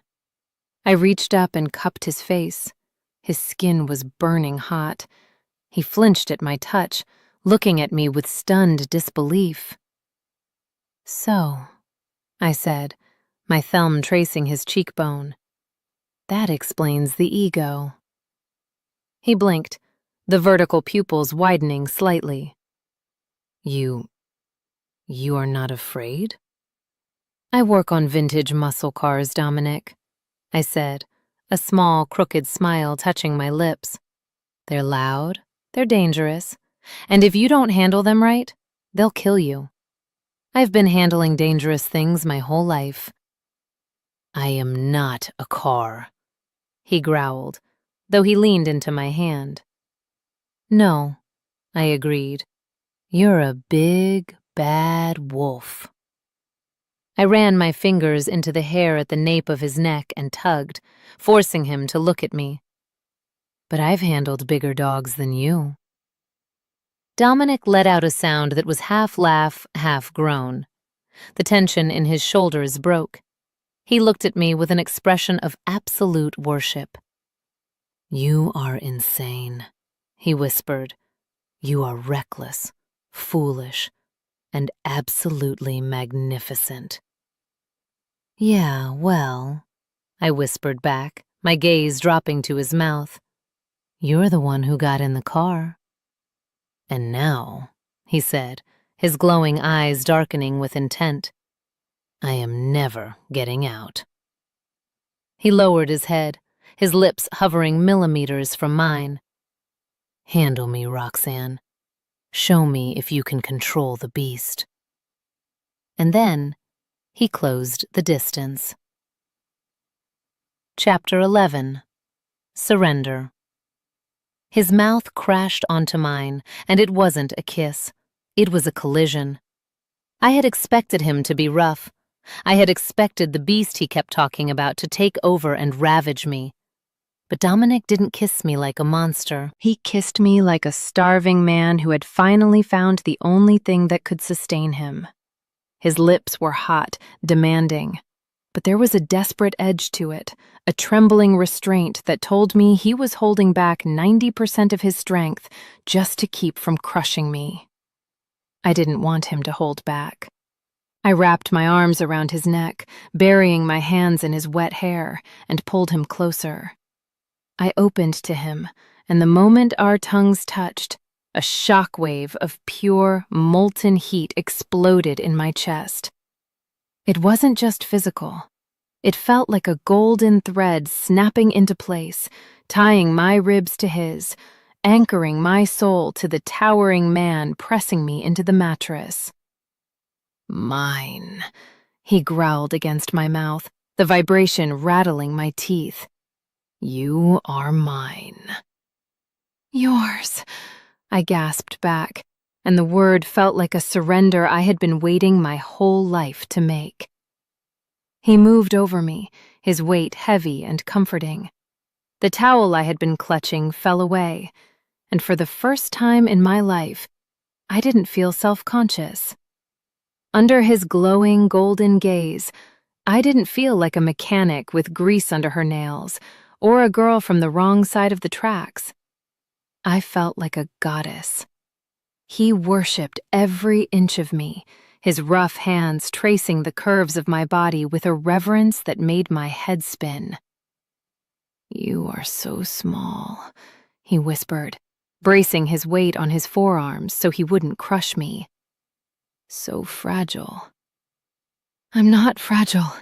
I reached up and cupped his face. His skin was burning hot. He flinched at my touch, looking at me with stunned disbelief. So, I said, my thumb tracing his cheekbone. That explains the ego. He blinked, the vertical pupils widening slightly. You are not afraid? I work on vintage muscle cars, Dominic, I said, a small, crooked smile touching my lips. They're loud, they're dangerous, and if you don't handle them right, they'll kill you. I've been handling dangerous things my whole life. I am not a car, he growled, though he leaned into my hand. No, I agreed. You're a big, bad wolf. I ran my fingers into the hair at the nape of his neck and tugged, forcing him to look at me. But I've handled bigger dogs than you. Dominic let out a sound that was half laugh, half groan. The tension in his shoulders broke. He looked at me with an expression of absolute worship. You are insane, he whispered. You are reckless, foolish, and absolutely magnificent. Yeah, well, I whispered back, my gaze dropping to his mouth. You're the one who got in the car. And now, he said, his glowing eyes darkening with intent, I am never getting out. He lowered his head, his lips hovering millimeters from mine. Handle me, Roxanne. Show me if you can control the beast. And then he closed the distance. Chapter 11. Surrender. His mouth crashed onto mine, and it wasn't a kiss. It was a collision. I had expected him to be rough. I had expected the beast he kept talking about to take over and ravage me. But Dominic didn't kiss me like a monster. He kissed me like a starving man who had finally found the only thing that could sustain him. His lips were hot, demanding. But there was a desperate edge to it, a trembling restraint that told me he was holding back 90% of his strength just to keep from crushing me. I didn't want him to hold back. I wrapped my arms around his neck, burying my hands in his wet hair, and pulled him closer. I opened to him, and the moment our tongues touched, a shockwave of pure, molten heat exploded in my chest. It wasn't just physical. It felt like a golden thread snapping into place, tying my ribs to his, anchoring my soul to the towering man pressing me into the mattress. Mine, he growled against my mouth, the vibration rattling my teeth. You are mine. Yours, I gasped back, and the word felt like a surrender I had been waiting my whole life to make. He moved over me, his weight heavy and comforting. The towel I had been clutching fell away, and for the first time in my life, I didn't feel self-conscious. Under his glowing golden gaze, I didn't feel like a mechanic with grease under her nails, or a girl from the wrong side of the tracks. I felt like a goddess. He worshipped every inch of me, his rough hands tracing the curves of my body with a reverence that made my head spin. You are so small, he whispered, bracing his weight on his forearms so he wouldn't crush me. So fragile. I'm not fragile,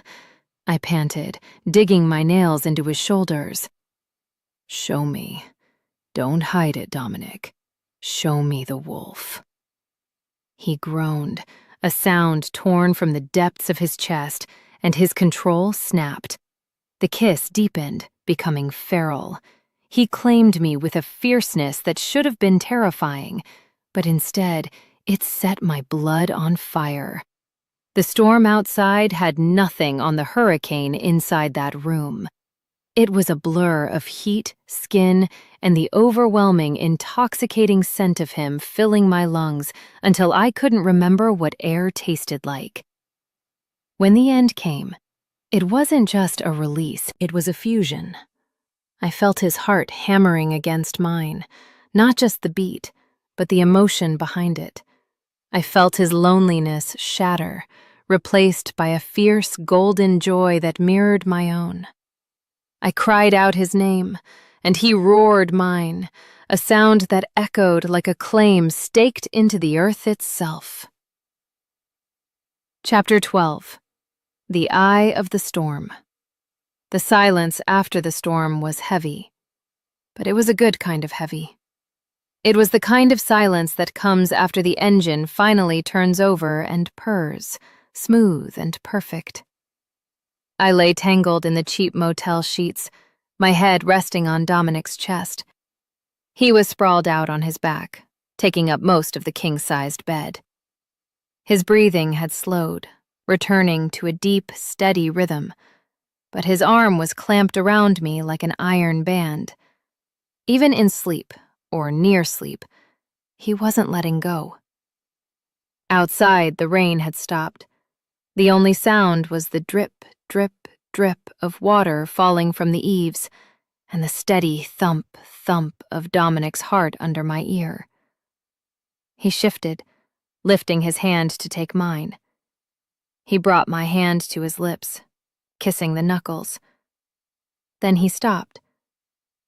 I panted, digging my nails into his shoulders. Show me. Don't hide it, Dominic. Show me the wolf. He groaned, a sound torn from the depths of his chest, and his control snapped. The kiss deepened, becoming feral. He claimed me with a fierceness that should have been terrifying, but instead, it set my blood on fire. The storm outside had nothing on the hurricane inside that room. It was a blur of heat, skin, and the overwhelming, intoxicating scent of him filling my lungs until I couldn't remember what air tasted like. When the end came, it wasn't just a release, it was a fusion. I felt his heart hammering against mine, not just the beat, but the emotion behind it. I felt his loneliness shatter, replaced by a fierce golden joy that mirrored my own. I cried out his name, and he roared mine, a sound that echoed like a claim staked into the earth itself. Chapter 12. The Eye of the Storm. The silence after the storm was heavy, but it was a good kind of heavy. It was the kind of silence that comes after the engine finally turns over and purrs, smooth and perfect. I lay tangled in the cheap motel sheets, my head resting on Dominic's chest. He was sprawled out on his back, taking up most of the king-sized bed. His breathing had slowed, returning to a deep, steady rhythm, but his arm was clamped around me like an iron band. Even in sleep, or near sleep, he wasn't letting go. Outside, the rain had stopped. The only sound was the drip, drip, drip of water falling from the eaves, and the steady thump, thump of Dominic's heart under my ear. He shifted, lifting his hand to take mine. He brought my hand to his lips, kissing the knuckles. Then he stopped.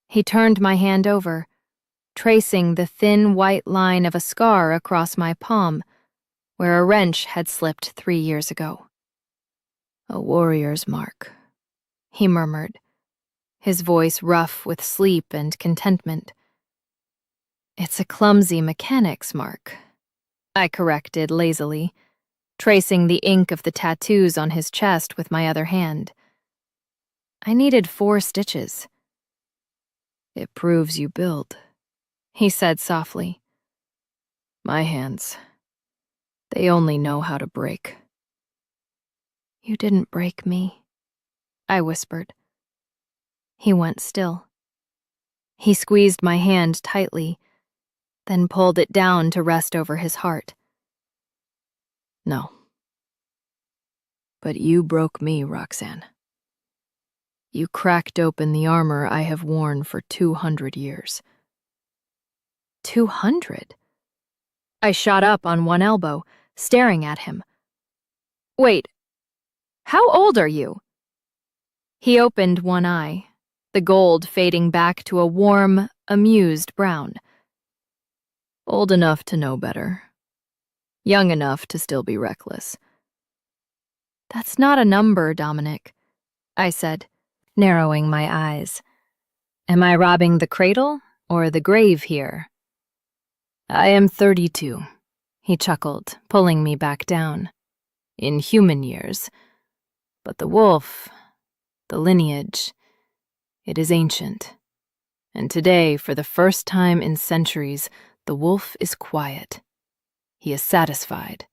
He turned my hand over, tracing the thin white line of a scar across my palm, where a wrench had slipped 3 years ago. A warrior's mark, he murmured, his voice rough with sleep and contentment. It's a clumsy mechanic's mark, I corrected lazily, tracing the ink of the tattoos on his chest with my other hand. I needed 4 stitches. It proves you build, he said softly. My hands, they only know how to break. You didn't break me, I whispered. He went still. He squeezed my hand tightly, then pulled it down to rest over his heart. No. But you broke me, Roxanne. You cracked open the armor I have worn for 200 years. 200? I shot up on one elbow, staring at him. Wait, how old are you? He opened one eye, the gold fading back to a warm, amused brown. Old enough to know better. Young enough to still be reckless. That's not a number, Dominic, I said, narrowing my eyes. Am I robbing the cradle or the grave here? I am 32, he chuckled, pulling me back down. In human years. But the wolf, the lineage, it is ancient. And today, for the first time in centuries, the wolf is quiet. He is satisfied.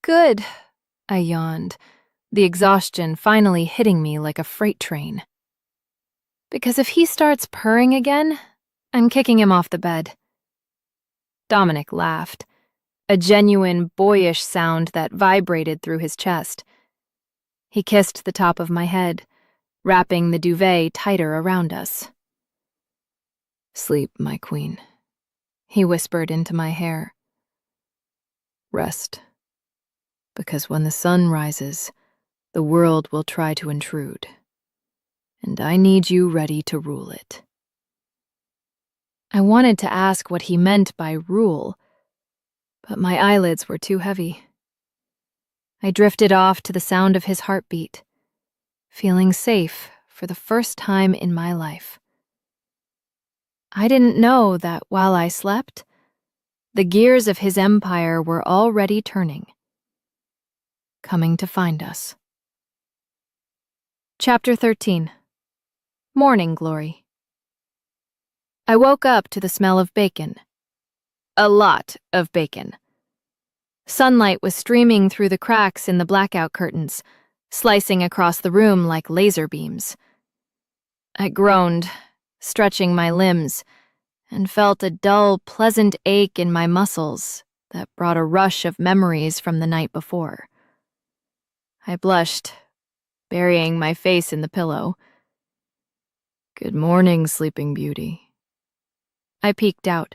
Good, I yawned, the exhaustion finally hitting me like a freight train. Because if he starts purring again, I'm kicking him off the bed. Dominic laughed, a genuine, boyish sound that vibrated through his chest. He kissed the top of my head, wrapping the duvet tighter around us. Sleep, my queen, he whispered into my hair. Rest, because when the sun rises, the world will try to intrude, and I need you ready to rule it. I wanted to ask what he meant by rule, but my eyelids were too heavy. I drifted off to the sound of his heartbeat, feeling safe for the first time in my life. I didn't know that while I slept, the gears of his empire were already turning, coming to find us. Chapter 13. Morning Glory. I woke up to the smell of bacon. A lot of bacon. Sunlight was streaming through the cracks in the blackout curtains, slicing across the room like laser beams. I groaned, stretching my limbs, and felt a dull, pleasant ache in my muscles that brought a rush of memories from the night before. I blushed, burying my face in the pillow. Good morning, Sleeping Beauty. I peeked out.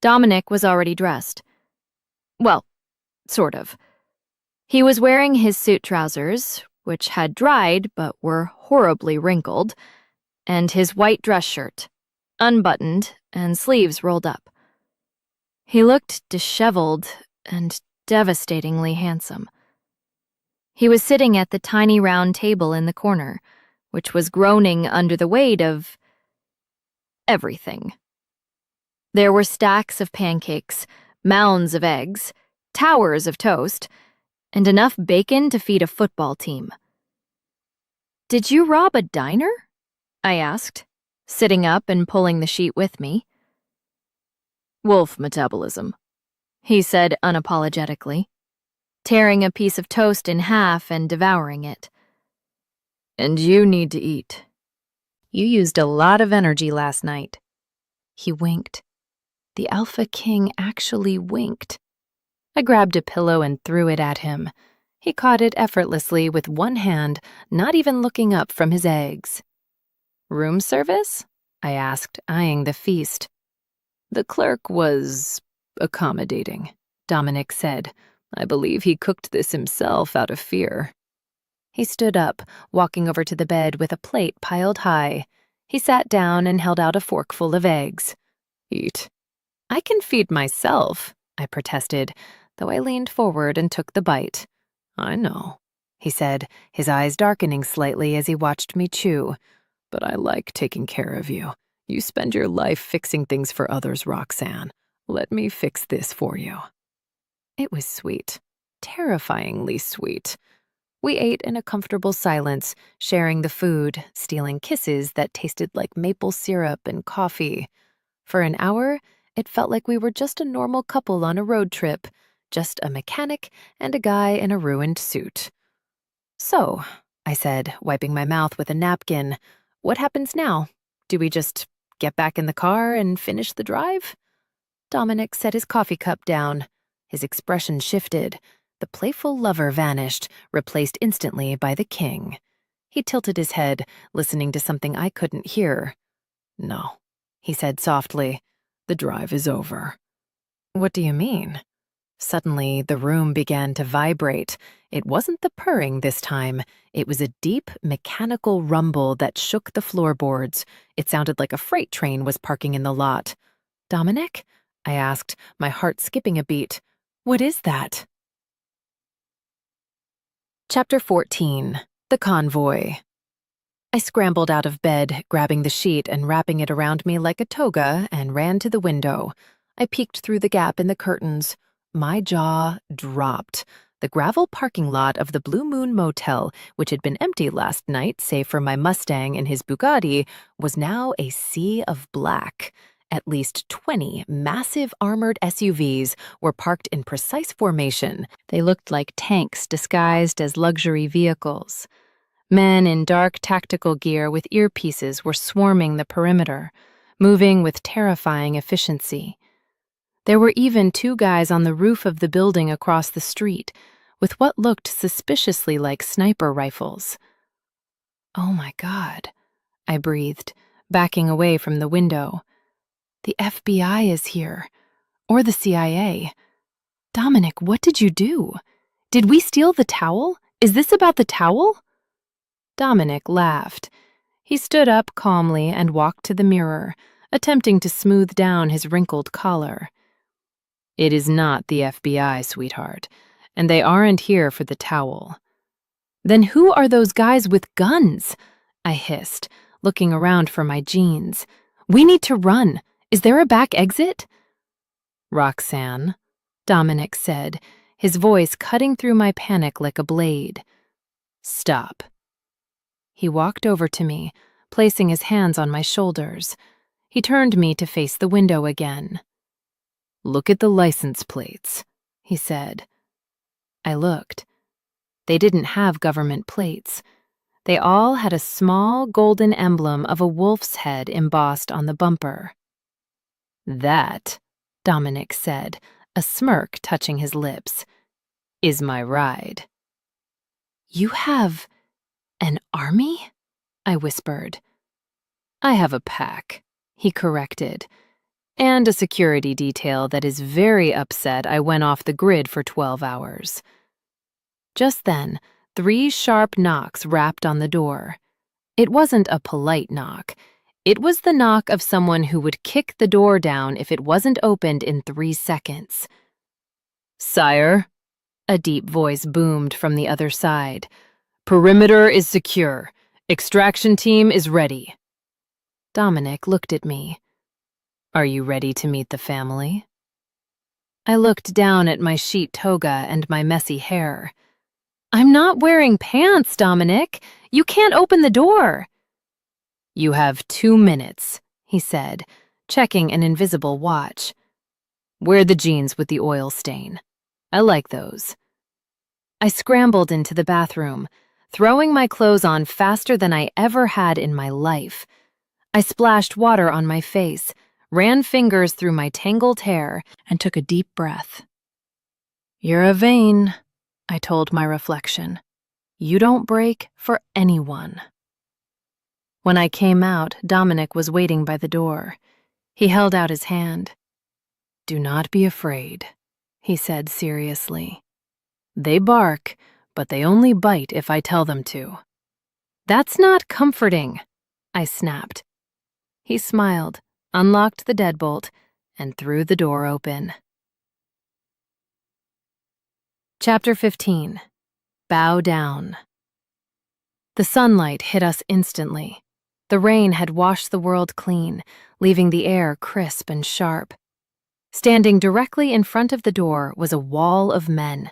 Dominic was already dressed. Well, sort of. He was wearing his suit trousers, which had dried but were horribly wrinkled, and his white dress shirt, unbuttoned and sleeves rolled up. He looked disheveled and devastatingly handsome. He was sitting at the tiny round table in the corner, which was groaning under the weight of everything. There were stacks of pancakes, mounds of eggs, towers of toast, and enough bacon to feed a football team. Did you rob a diner? I asked, sitting up and pulling the sheet with me. Wolf metabolism, he said unapologetically, tearing a piece of toast in half and devouring it. And you need to eat. You used a lot of energy last night. He winked. The Alpha King actually winked. I grabbed a pillow and threw it at him. He caught it effortlessly with one hand, not even looking up from his eggs. Room service? I asked, eyeing the feast. The clerk was accommodating, Dominic said. I believe he cooked this himself out of fear. He stood up, walking over to the bed with a plate piled high. He sat down and held out a forkful of eggs. Eat. I can feed myself, I protested, though I leaned forward and took the bite. I know, he said, his eyes darkening slightly as he watched me chew. But I like taking care of you. You spend your life fixing things for others, Roxanne. Let me fix this for you." It was sweet, terrifyingly sweet. We ate in a comfortable silence, sharing the food, stealing kisses that tasted like maple syrup and coffee. For an hour, it felt like we were just a normal couple on a road trip, just a mechanic and a guy in a ruined suit. "So," I said, wiping my mouth with a napkin, "what happens now? Do we just get back in the car and finish the drive?" Dominic set his coffee cup down. His expression shifted. The playful lover vanished, replaced instantly by the king. He tilted his head, listening to something I couldn't hear. "No," he said softly. "The drive is over." "What do you mean?" Suddenly, the room began to vibrate. It wasn't the purring this time. It was a deep, mechanical rumble that shook the floorboards. It sounded like a freight train was parking in the lot. "Dominic?" I asked, my heart skipping a beat. "What is that?" Chapter 14. The Convoy. I scrambled out of bed, grabbing the sheet and wrapping it around me like a toga, and ran to the window. I peeked through the gap in the curtains. My jaw dropped. The gravel parking lot of the Blue Moon Motel, which had been empty last night save for my Mustang and his Bugatti, was now a sea of black. At least 20 massive armored SUVs were parked in precise formation. They looked like tanks disguised as luxury vehicles. Men in dark tactical gear with earpieces were swarming the perimeter, moving with terrifying efficiency. There were even 2 guys on the roof of the building across the street, with what looked suspiciously like sniper rifles. "Oh my God," I breathed, backing away from the window. "The FBI is here. Or the CIA. Dominic, what did you do? Did we steal the towel? Is this about the towel?" Dominic laughed. He stood up calmly and walked to the mirror, attempting to smooth down his wrinkled collar. "It is not the FBI, sweetheart, and they aren't here for the towel." "Then who are those guys with guns?" I hissed, looking around for my jeans. "We need to run. Is there a back exit?" "Roxanne," Dominic said, his voice cutting through my panic like a blade. "Stop." He walked over to me, placing his hands on my shoulders. He turned me to face the window again. "Look at the license plates," he said. I looked. They didn't have government plates. They all had a small golden emblem of a wolf's head embossed on the bumper. "That," Dominic said, a smirk touching his lips, "is my ride." "You have an army?" I whispered. "I have a pack," he corrected, "and a security detail that is very upset I went off the grid for 12 hours. Just then, 3 sharp knocks rapped on the door. It wasn't a polite knock. It was the knock of someone who would kick the door down if it wasn't opened in 3 seconds. "Sire," a deep voice boomed from the other side. "Perimeter is secure. Extraction team is ready." Dominic looked at me. "Are you ready to meet the family?" I looked down at my sheet toga and my messy hair. "I'm not wearing pants, Dominic. You can't open the door." "You have 2 minutes," he said, checking an invisible watch. "Wear the jeans with the oil stain. I like those." I scrambled into the bathroom, throwing my clothes on faster than I ever had in my life. I splashed water on my face, ran fingers through my tangled hair, and took a deep breath. "You're a vain," I told my reflection. "You don't break for anyone." When I came out, Dominic was waiting by the door. He held out his hand. "Do not be afraid," he said seriously. "They bark, but they only bite if I tell them to." "That's not comforting," I snapped. He smiled, unlocked the deadbolt, and threw the door open. Chapter 15. Bow Down. The sunlight hit us instantly. The rain had washed the world clean, leaving the air crisp and sharp. Standing directly in front of the door was a wall of men.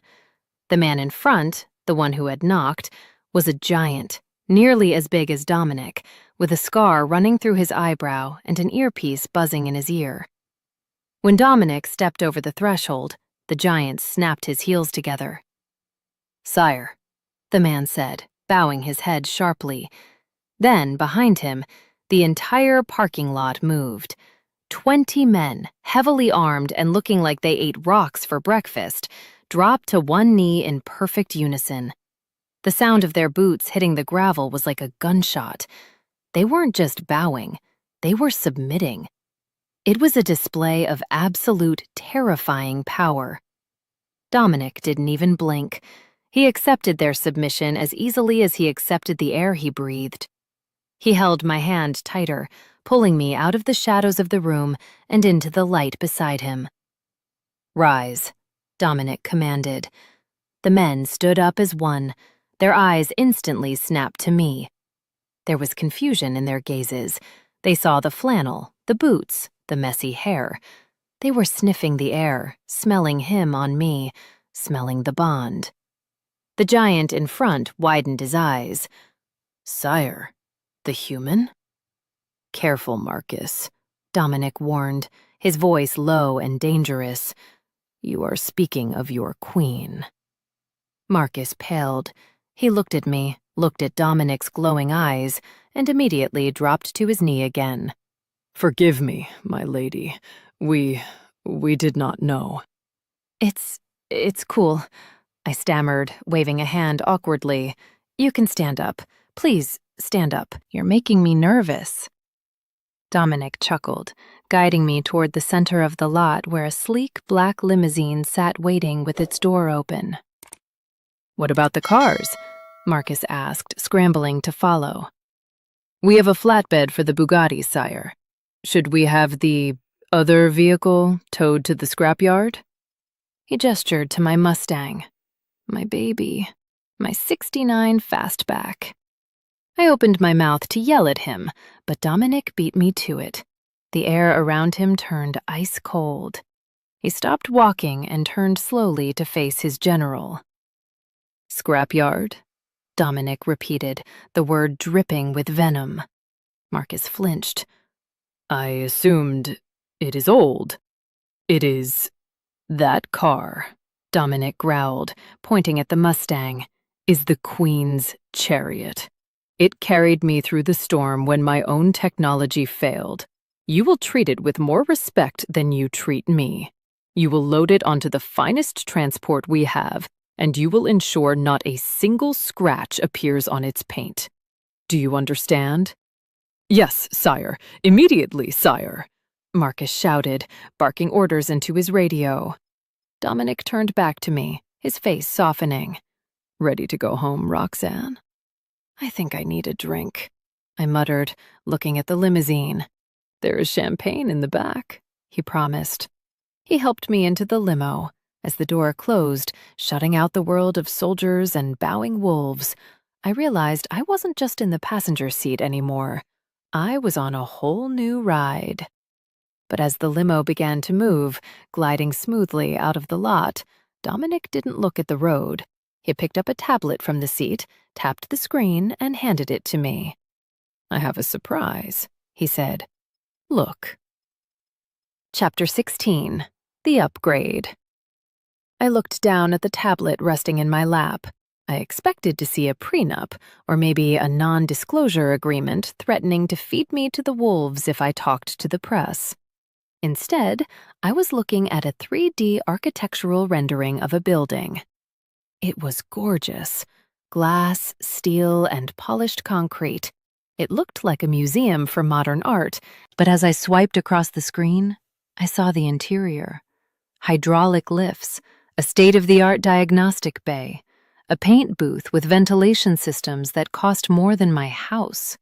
The man in front, the one who had knocked, was a giant, nearly as big as Dominic, with a scar running through his eyebrow and an earpiece buzzing in his ear. When Dominic stepped over the threshold, the giant snapped his heels together. "Sire," the man said, bowing his head sharply. Then, behind him, the entire parking lot moved. 20 men, heavily armed and looking like they ate rocks for breakfast, dropped to one knee in perfect unison. The sound of their boots hitting the gravel was like a gunshot. They weren't just bowing, they were submitting. It was a display of absolute, terrifying power. Dominic didn't even blink. He accepted their submission as easily as he accepted the air he breathed. He held my hand tighter, pulling me out of the shadows of the room and into the light beside him. "Rise," Dominic commanded. The men stood up as one. Their eyes instantly snapped to me. There was confusion in their gazes. They saw the flannel, the boots, the messy hair. They were sniffing the air, smelling him on me, smelling the bond. The giant in front widened his eyes. "Sire, the human?" "Careful, Marcus," Dominic warned, his voice low and dangerous. "You are speaking of your queen." Marcus paled. He looked at me, looked at Dominic's glowing eyes, and immediately dropped to his knee again. "Forgive me, my lady. We did not know." It's cool," I stammered, waving a hand awkwardly. "You can stand up. Please, stand up. You're making me nervous." Dominic chuckled, guiding me toward the center of the lot where a sleek black limousine sat waiting with its door open. "What about the cars?" Marcus asked, scrambling to follow. "We have a flatbed for the Bugatti, sire. Should we have the other vehicle towed to the scrapyard?" He gestured to my Mustang. My baby. My '69 fastback. I opened my mouth to yell at him, but Dominic beat me to it. The air around him turned ice cold. He stopped walking and turned slowly to face his general. "Scrapyard?" Dominic repeated, the word dripping with venom. Marcus flinched. "I assumed it is old. It is that car," Dominic growled, pointing at the Mustang, "is the Queen's chariot. It carried me through the storm when my own technology failed. You will treat it with more respect than you treat me. You will load it onto the finest transport we have, and you will ensure not a single scratch appears on its paint. Do you understand?" "Yes, sire. Immediately, sire," Marcus shouted, barking orders into his radio. Dominic turned back to me, his face softening. "Ready to go home, Roxanne?" "I think I need a drink," I muttered, looking at the limousine. "There is champagne in the back," he promised. He helped me into the limo. As the door closed, shutting out the world of soldiers and bowing wolves, I realized I wasn't just in the passenger seat anymore. I was on a whole new ride. But as the limo began to move, gliding smoothly out of the lot, Dominic didn't look at the road. He picked up a tablet from the seat, tapped the screen, and handed it to me. "I have a surprise," he said. "Look." Chapter 16. The Upgrade. I looked down at the tablet resting in my lap. I expected to see a prenup, or maybe a non-disclosure agreement threatening to feed me to the wolves if I talked to the press. Instead, I was looking at a 3D architectural rendering of a building. It was gorgeous. Glass, steel, and polished concrete. It looked like a museum for modern art, but as I swiped across the screen, I saw the interior. Hydraulic lifts, a state-of-the-art diagnostic bay, a paint booth with ventilation systems that cost more than my house.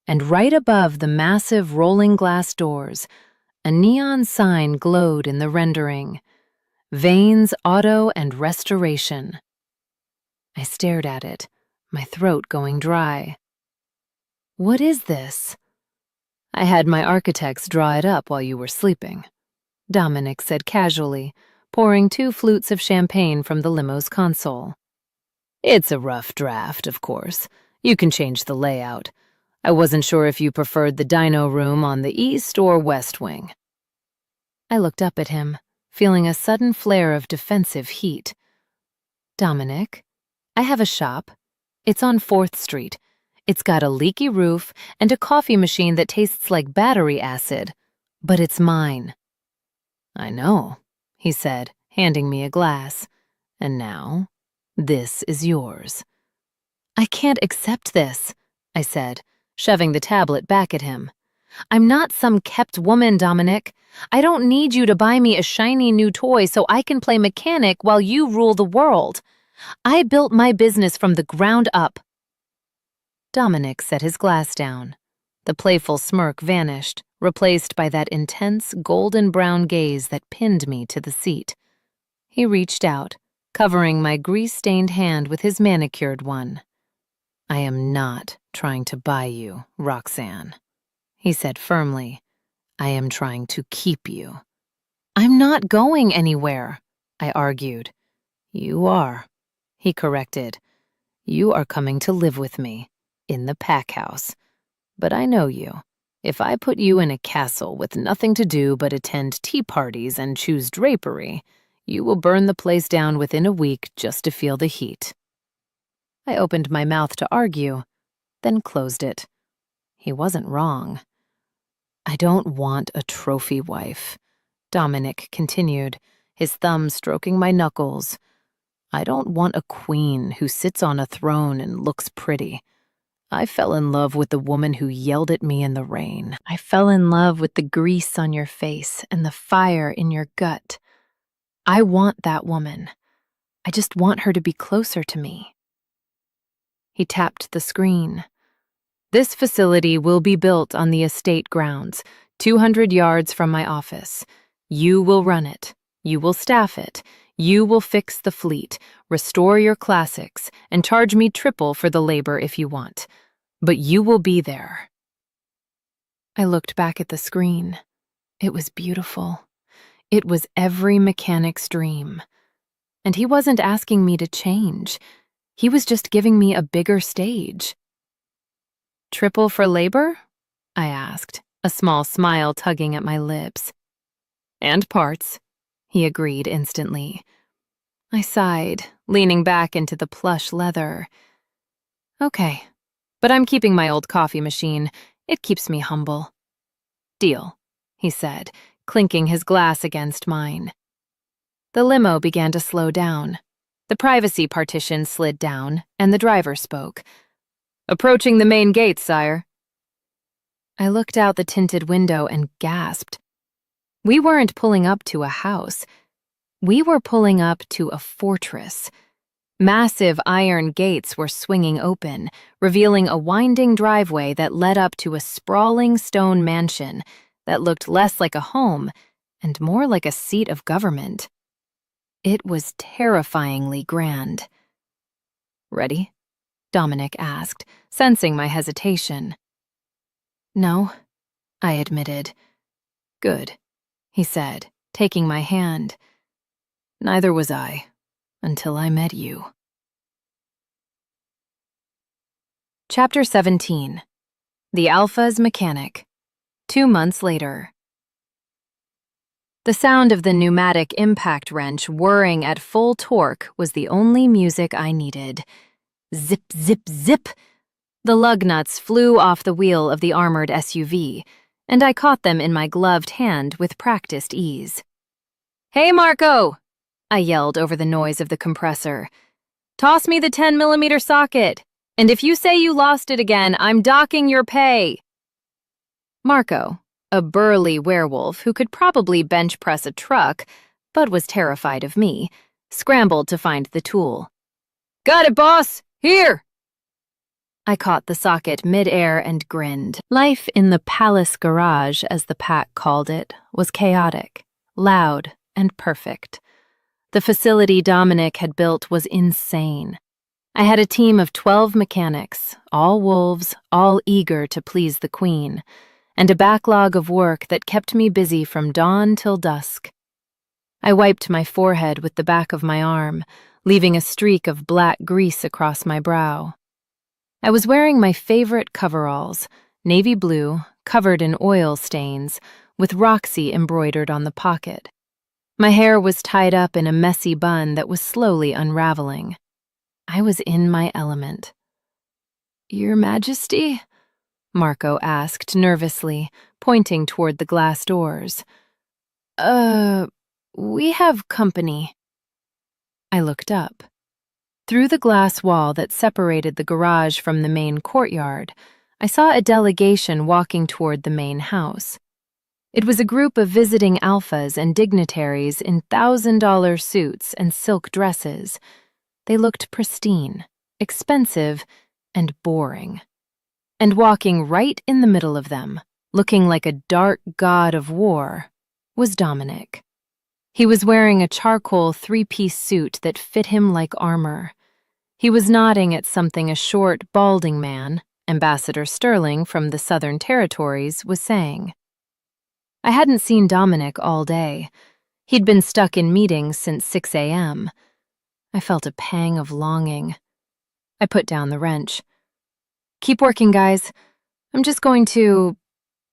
And right above the massive rolling glass doors, a neon sign glowed in the rendering. Vane's Auto and Restoration. I stared at it, my throat going dry. What is this? I had my architects draw it up while you were sleeping, Dominic said casually, pouring 2 flutes of champagne from the limo's console. It's a rough draft, of course. You can change the layout. I wasn't sure if you preferred the dino room on the east or west wing. I looked up at him, feeling a sudden flare of defensive heat. Dominic, I have a shop. It's on 4th Street. It's got a leaky roof and a coffee machine that tastes like battery acid, but it's mine. I know, he said, handing me a glass. And now, this is yours. I can't accept this, I said, shoving the tablet back at him. I'm not some kept woman, Dominic. I don't need you to buy me a shiny new toy so I can play mechanic while you rule the world. I built my business from the ground up. Dominic set his glass down. The playful smirk vanished, replaced by that intense golden-brown gaze that pinned me to the seat. He reached out, covering my grease-stained hand with his manicured one. I am not trying to buy you, Roxanne, he said firmly. I am trying to keep you. I'm not going anywhere, I argued. You are, he corrected. You are coming to live with me, in the pack house. But I know you. If I put you in a castle with nothing to do but attend tea parties and choose drapery, you will burn the place down within a week just to feel the heat. I opened my mouth to argue, then closed it. He wasn't wrong. I don't want a trophy wife, Dominic continued, his thumb stroking my knuckles. I don't want a queen who sits on a throne and looks pretty. I fell in love with the woman who yelled at me in the rain. I fell in love with the grease on your face and the fire in your gut. I want that woman. I just want her to be closer to me. He tapped the screen. This facility will be built on the estate grounds, 200 yards from my office. You will run it. You will staff it. You will fix the fleet, restore your classics, and charge me triple for the labor if you want. But you will be there. I looked back at the screen. It was beautiful. It was every mechanic's dream. And he wasn't asking me to change. He was just giving me a bigger stage. Triple for labor? I asked, a small smile tugging at my lips. And parts, he agreed instantly. I sighed, leaning back into the plush leather. Okay, but I'm keeping my old coffee machine. It keeps me humble. Deal, he said, clinking his glass against mine. The limo began to slow down. The privacy partition slid down, and the driver spoke. Approaching the main gate, sire. I looked out the tinted window and gasped. We weren't pulling up to a house. We were pulling up to a fortress. Massive iron gates were swinging open, revealing a winding driveway that led up to a sprawling stone mansion that looked less like a home and more like a seat of government. It was terrifyingly grand. Ready? Dominic asked, sensing my hesitation. No, I admitted. Good, he said, taking my hand. Neither was I, until I met you. Chapter 17. The Alpha's Mechanic. 2 months later. The sound of the pneumatic impact wrench whirring at full torque was the only music I needed. Zip, zip, zip! The lug nuts flew off the wheel of the armored SUV, and I caught them in my gloved hand with practiced ease. Hey, Marco! I yelled over the noise of the compressor. Toss me the 10mm socket, and if you say you lost it again, I'm docking your pay. Marco, a burly werewolf who could probably bench press a truck, but was terrified of me, scrambled to find the tool. Got it, boss! Here! I caught the socket mid-air and grinned. Life in the palace garage, as the pack called it, was chaotic, loud, and perfect. The facility Dominic had built was insane. I had a team of 12 mechanics, all wolves, all eager to please the queen, and a backlog of work that kept me busy from dawn till dusk. I wiped my forehead with the back of my arm, leaving a streak of black grease across my brow. I was wearing my favorite coveralls, navy blue, covered in oil stains, with Roxy embroidered on the pocket. My hair was tied up in a messy bun that was slowly unraveling. I was in my element. "Your Majesty?" Marco asked nervously, pointing toward the glass doors. We have company." I looked up. Through the glass wall that separated the garage from the main courtyard, I saw a delegation walking toward the main house. It was a group of visiting alphas and dignitaries in $1,000 suits and silk dresses. They looked pristine, expensive, and boring. And walking right in the middle of them, looking like a dark god of war, was Dominic. He was wearing a charcoal three-piece suit that fit him like armor. He was nodding at something a short, balding man, Ambassador Sterling from the Southern Territories, was saying. I hadn't seen Dominic all day. He'd been stuck in meetings since 6 a.m. I felt a pang of longing. I put down the wrench. "Keep working, guys. I'm just going to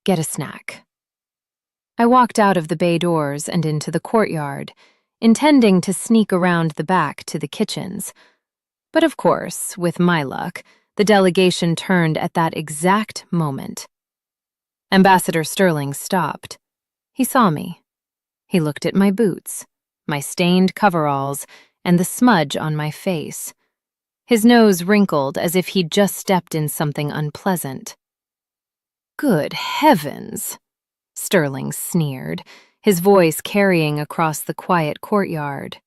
get a snack." I walked out of the bay doors and into the courtyard, intending to sneak around the back to the kitchens. But of course, with my luck, the delegation turned at that exact moment. Ambassador Sterling stopped. He saw me. He looked at my boots, my stained coveralls, and the smudge on my face. His nose wrinkled as if he'd just stepped in something unpleasant. "Good heavens!" Sterling sneered, his voice carrying across the quiet courtyard.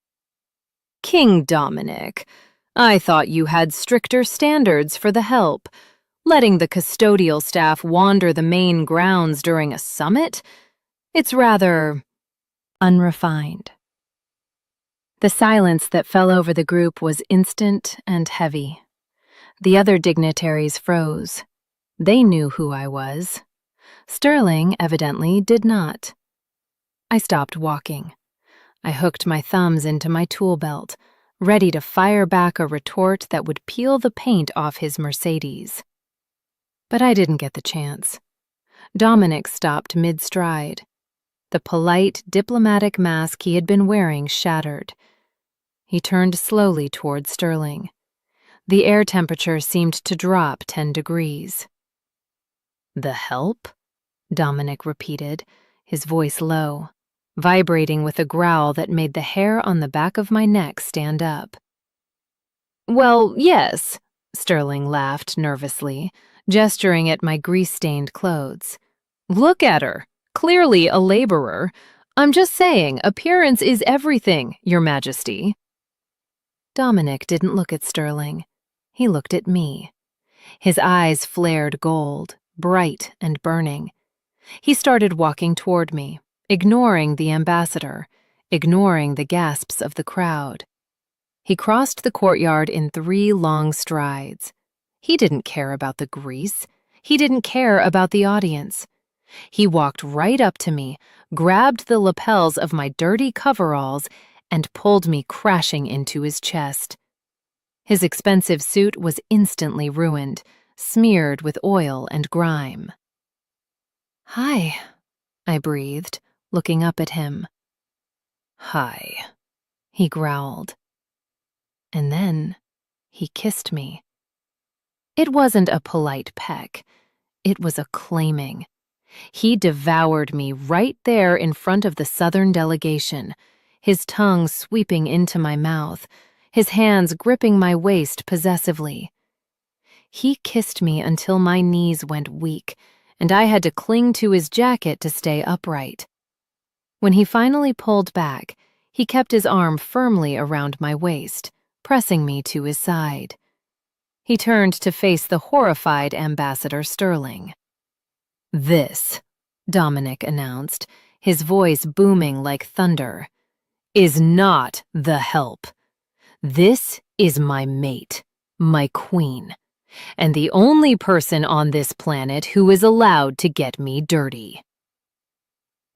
"King Dominic, I thought you had stricter standards for the help. Letting the custodial staff wander the main grounds during a summit? It's rather unrefined." The silence that fell over the group was instant and heavy. The other dignitaries froze. They knew who I was. Sterling, evidently, did not. I stopped walking. I hooked my thumbs into my tool belt, ready to fire back a retort that would peel the paint off his Mercedes. But I didn't get the chance. Dominic stopped mid-stride. The polite, diplomatic mask he had been wearing shattered. He turned slowly toward Sterling. The air temperature seemed to drop 10 degrees. "The help?" Dominic repeated, his voice low, vibrating with a growl that made the hair on the back of my neck stand up. "Well, yes," Sterling laughed nervously, gesturing at my grease-stained clothes. "Look at her. Clearly a laborer. I'm just saying, appearance is everything, Your Majesty." Dominic didn't look at Sterling. He looked at me. His eyes flared gold, bright and burning. He started walking toward me, ignoring the ambassador, ignoring the gasps of the crowd. He crossed the courtyard in 3 long strides. He didn't care about the grease. He didn't care about the audience. He walked right up to me, grabbed the lapels of my dirty coveralls, and pulled me crashing into his chest. His expensive suit was instantly ruined, smeared with oil and grime. "Hi," I breathed, looking up at him. "Hi," he growled. And then he kissed me. It wasn't a polite peck. It was a claiming. He devoured me right there in front of the Southern delegation, his tongue sweeping into my mouth, his hands gripping my waist possessively. He kissed me until my knees went weak, and I had to cling to his jacket to stay upright. When he finally pulled back, he kept his arm firmly around my waist, pressing me to his side. He turned to face the horrified Ambassador Sterling. "This," Dominic announced, his voice booming like thunder, "is not the help. This is my mate. My queen, and the only person on this planet who is allowed to get me dirty.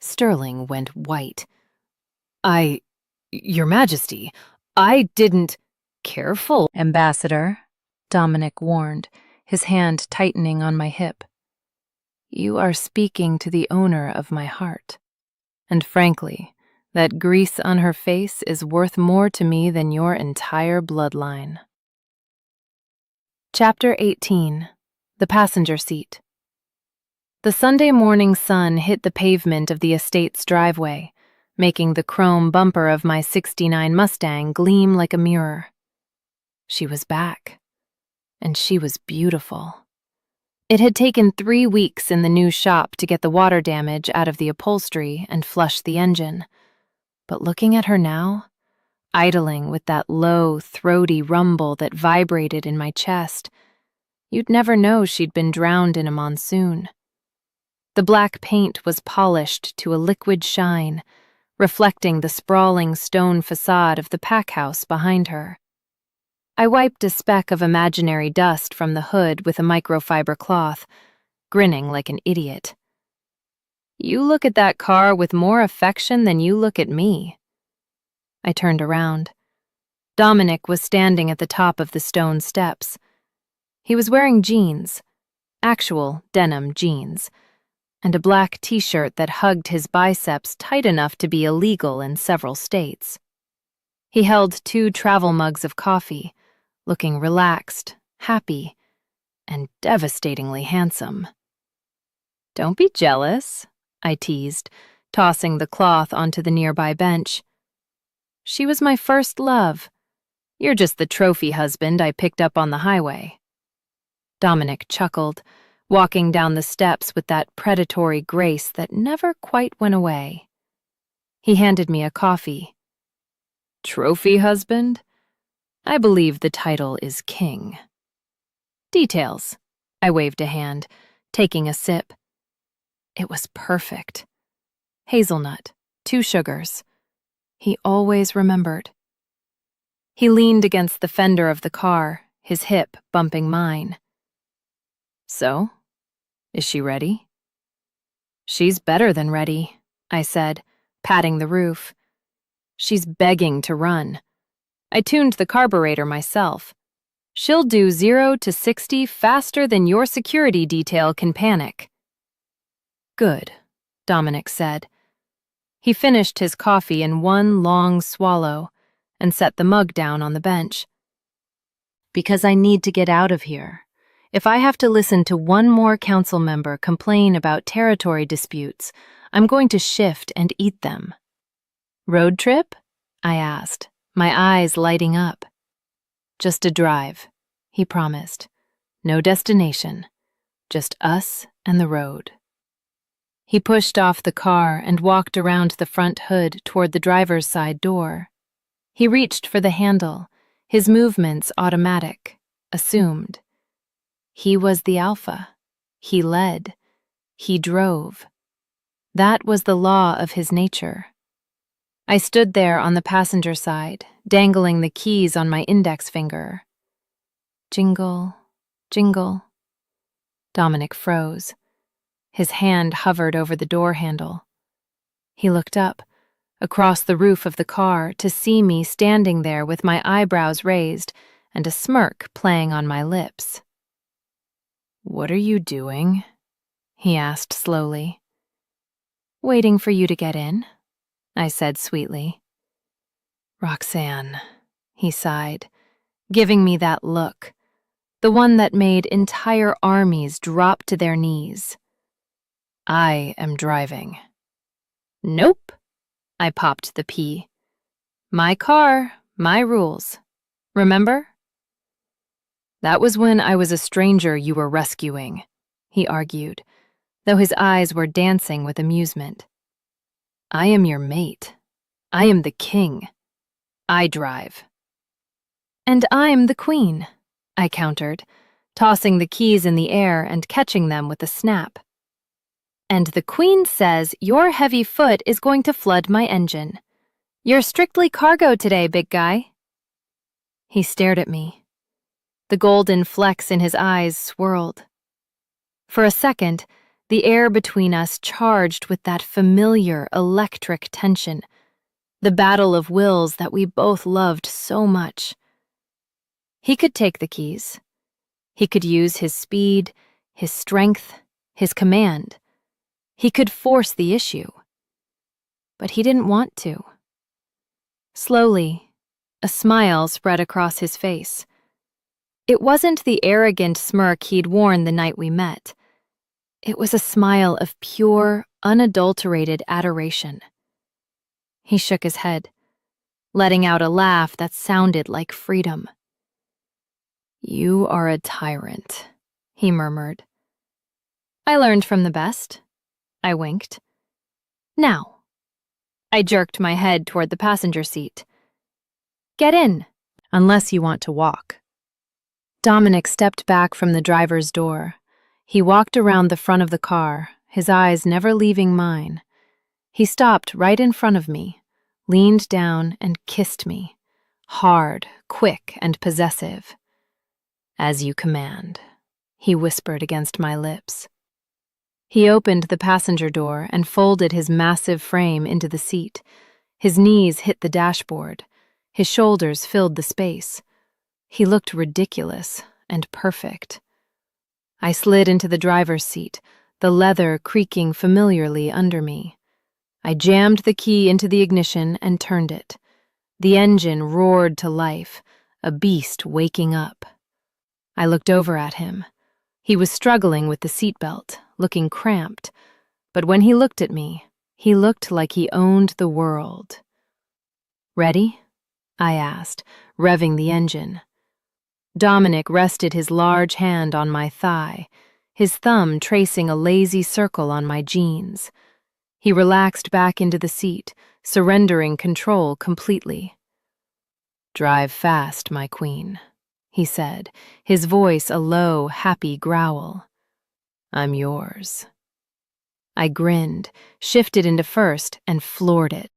Sterling went white. Your Majesty, I didn't— Careful, Ambassador, Dominic warned, his hand tightening on my hip. You are speaking to the owner of my heart. And frankly, that grease on her face is worth more to me than your entire bloodline. Chapter 18. The Passenger Seat. The Sunday morning sun hit the pavement of the estate's driveway, making the chrome bumper of my '69 Mustang gleam like a mirror. She was back, and she was beautiful. It had taken 3 weeks in the new shop to get the water damage out of the upholstery and flush the engine, but looking at her now, idling with that low, throaty rumble that vibrated in my chest, you'd never know she'd been drowned in a monsoon. The black paint was polished to a liquid shine, reflecting the sprawling stone facade of the pack house behind her. I wiped a speck of imaginary dust from the hood with a microfiber cloth, grinning like an idiot. You look at that car with more affection than you look at me. I turned around. Dominic was standing at the top of the stone steps. He was wearing jeans, actual denim jeans, and a black t-shirt that hugged his biceps tight enough to be illegal in several states. He held 2 travel mugs of coffee, looking relaxed, happy, and devastatingly handsome. Don't be jealous, I teased, tossing the cloth onto the nearby bench. She was my first love. You're just the trophy husband I picked up on the highway. Dominic chuckled, walking down the steps with that predatory grace that never quite went away. He handed me a coffee. Trophy husband? I believe the title is king. Details. I waved a hand, taking a sip. It was perfect. Hazelnut, 2 sugars. He always remembered. He leaned against the fender of the car, his hip bumping mine. So, is she ready? She's better than ready, I said, patting the roof. She's begging to run. I tuned the carburetor myself. She'll do 0 to 60 faster than your security detail can panic. Good, Dominic said. He finished his coffee in one long swallow and set the mug down on the bench. Because I need to get out of here. If I have to listen to one more council member complain about territory disputes, I'm going to shift and eat them. Road trip? I asked, my eyes lighting up. Just a drive, he promised. No destination, just us and the road. He pushed off the car and walked around the front hood toward the driver's side door. He reached for the handle, his movements automatic, assumed. He was the alpha. He led. He drove. That was the law of his nature. I stood there on the passenger side, dangling the keys on my index finger. Jingle, jingle. Dominic froze. His hand hovered over the door handle. He looked up, across the roof of the car, to see me standing there with my eyebrows raised and a smirk playing on my lips. What are you doing? He asked slowly. Waiting for you to get in, I said sweetly. Roxanne, he sighed, giving me that look, the one that made entire armies drop to their knees. I am driving. Nope, I popped the P. My car, my rules. Remember? That was when I was a stranger you were rescuing, he argued, though his eyes were dancing with amusement. I am your mate. I am the king. I drive. And I'm the queen, I countered, tossing the keys in the air and catching them with a snap. And the queen says your heavy foot is going to flood my engine. You're strictly cargo today, big guy. He stared at me. The golden flecks in his eyes swirled. For a second, the air between us charged with that familiar electric tension, the battle of wills that we both loved so much. He could take the keys. He could use his speed, his strength, his command. He could force the issue. But he didn't want to. Slowly, a smile spread across his face. It wasn't the arrogant smirk he'd worn the night we met. It was a smile of pure, unadulterated adoration. He shook his head, letting out a laugh that sounded like freedom. "You are a tyrant," he murmured. "I learned from the best." I winked. "Now." I jerked my head toward the passenger seat. "Get in, unless you want to walk." Dominic stepped back from the driver's door. He walked around the front of the car, his eyes never leaving mine. He stopped right in front of me, leaned down and kissed me, hard, quick, and possessive. "As you command," he whispered against my lips. He opened the passenger door and folded his massive frame into the seat. His knees hit the dashboard. His shoulders filled the space. He looked ridiculous and perfect. I slid into the driver's seat, the leather creaking familiarly under me. I jammed the key into the ignition and turned it. The engine roared to life, a beast waking up. I looked over at him. He was struggling with the seatbelt, looking cramped, but when he looked at me, he looked like he owned the world. "Ready?" I asked, revving the engine. Dominic rested his large hand on my thigh, his thumb tracing a lazy circle on my jeans. He relaxed back into the seat, surrendering control completely. "Drive fast, my queen," he said, his voice a low, happy growl. "I'm yours." I grinned, shifted into first, and floored it.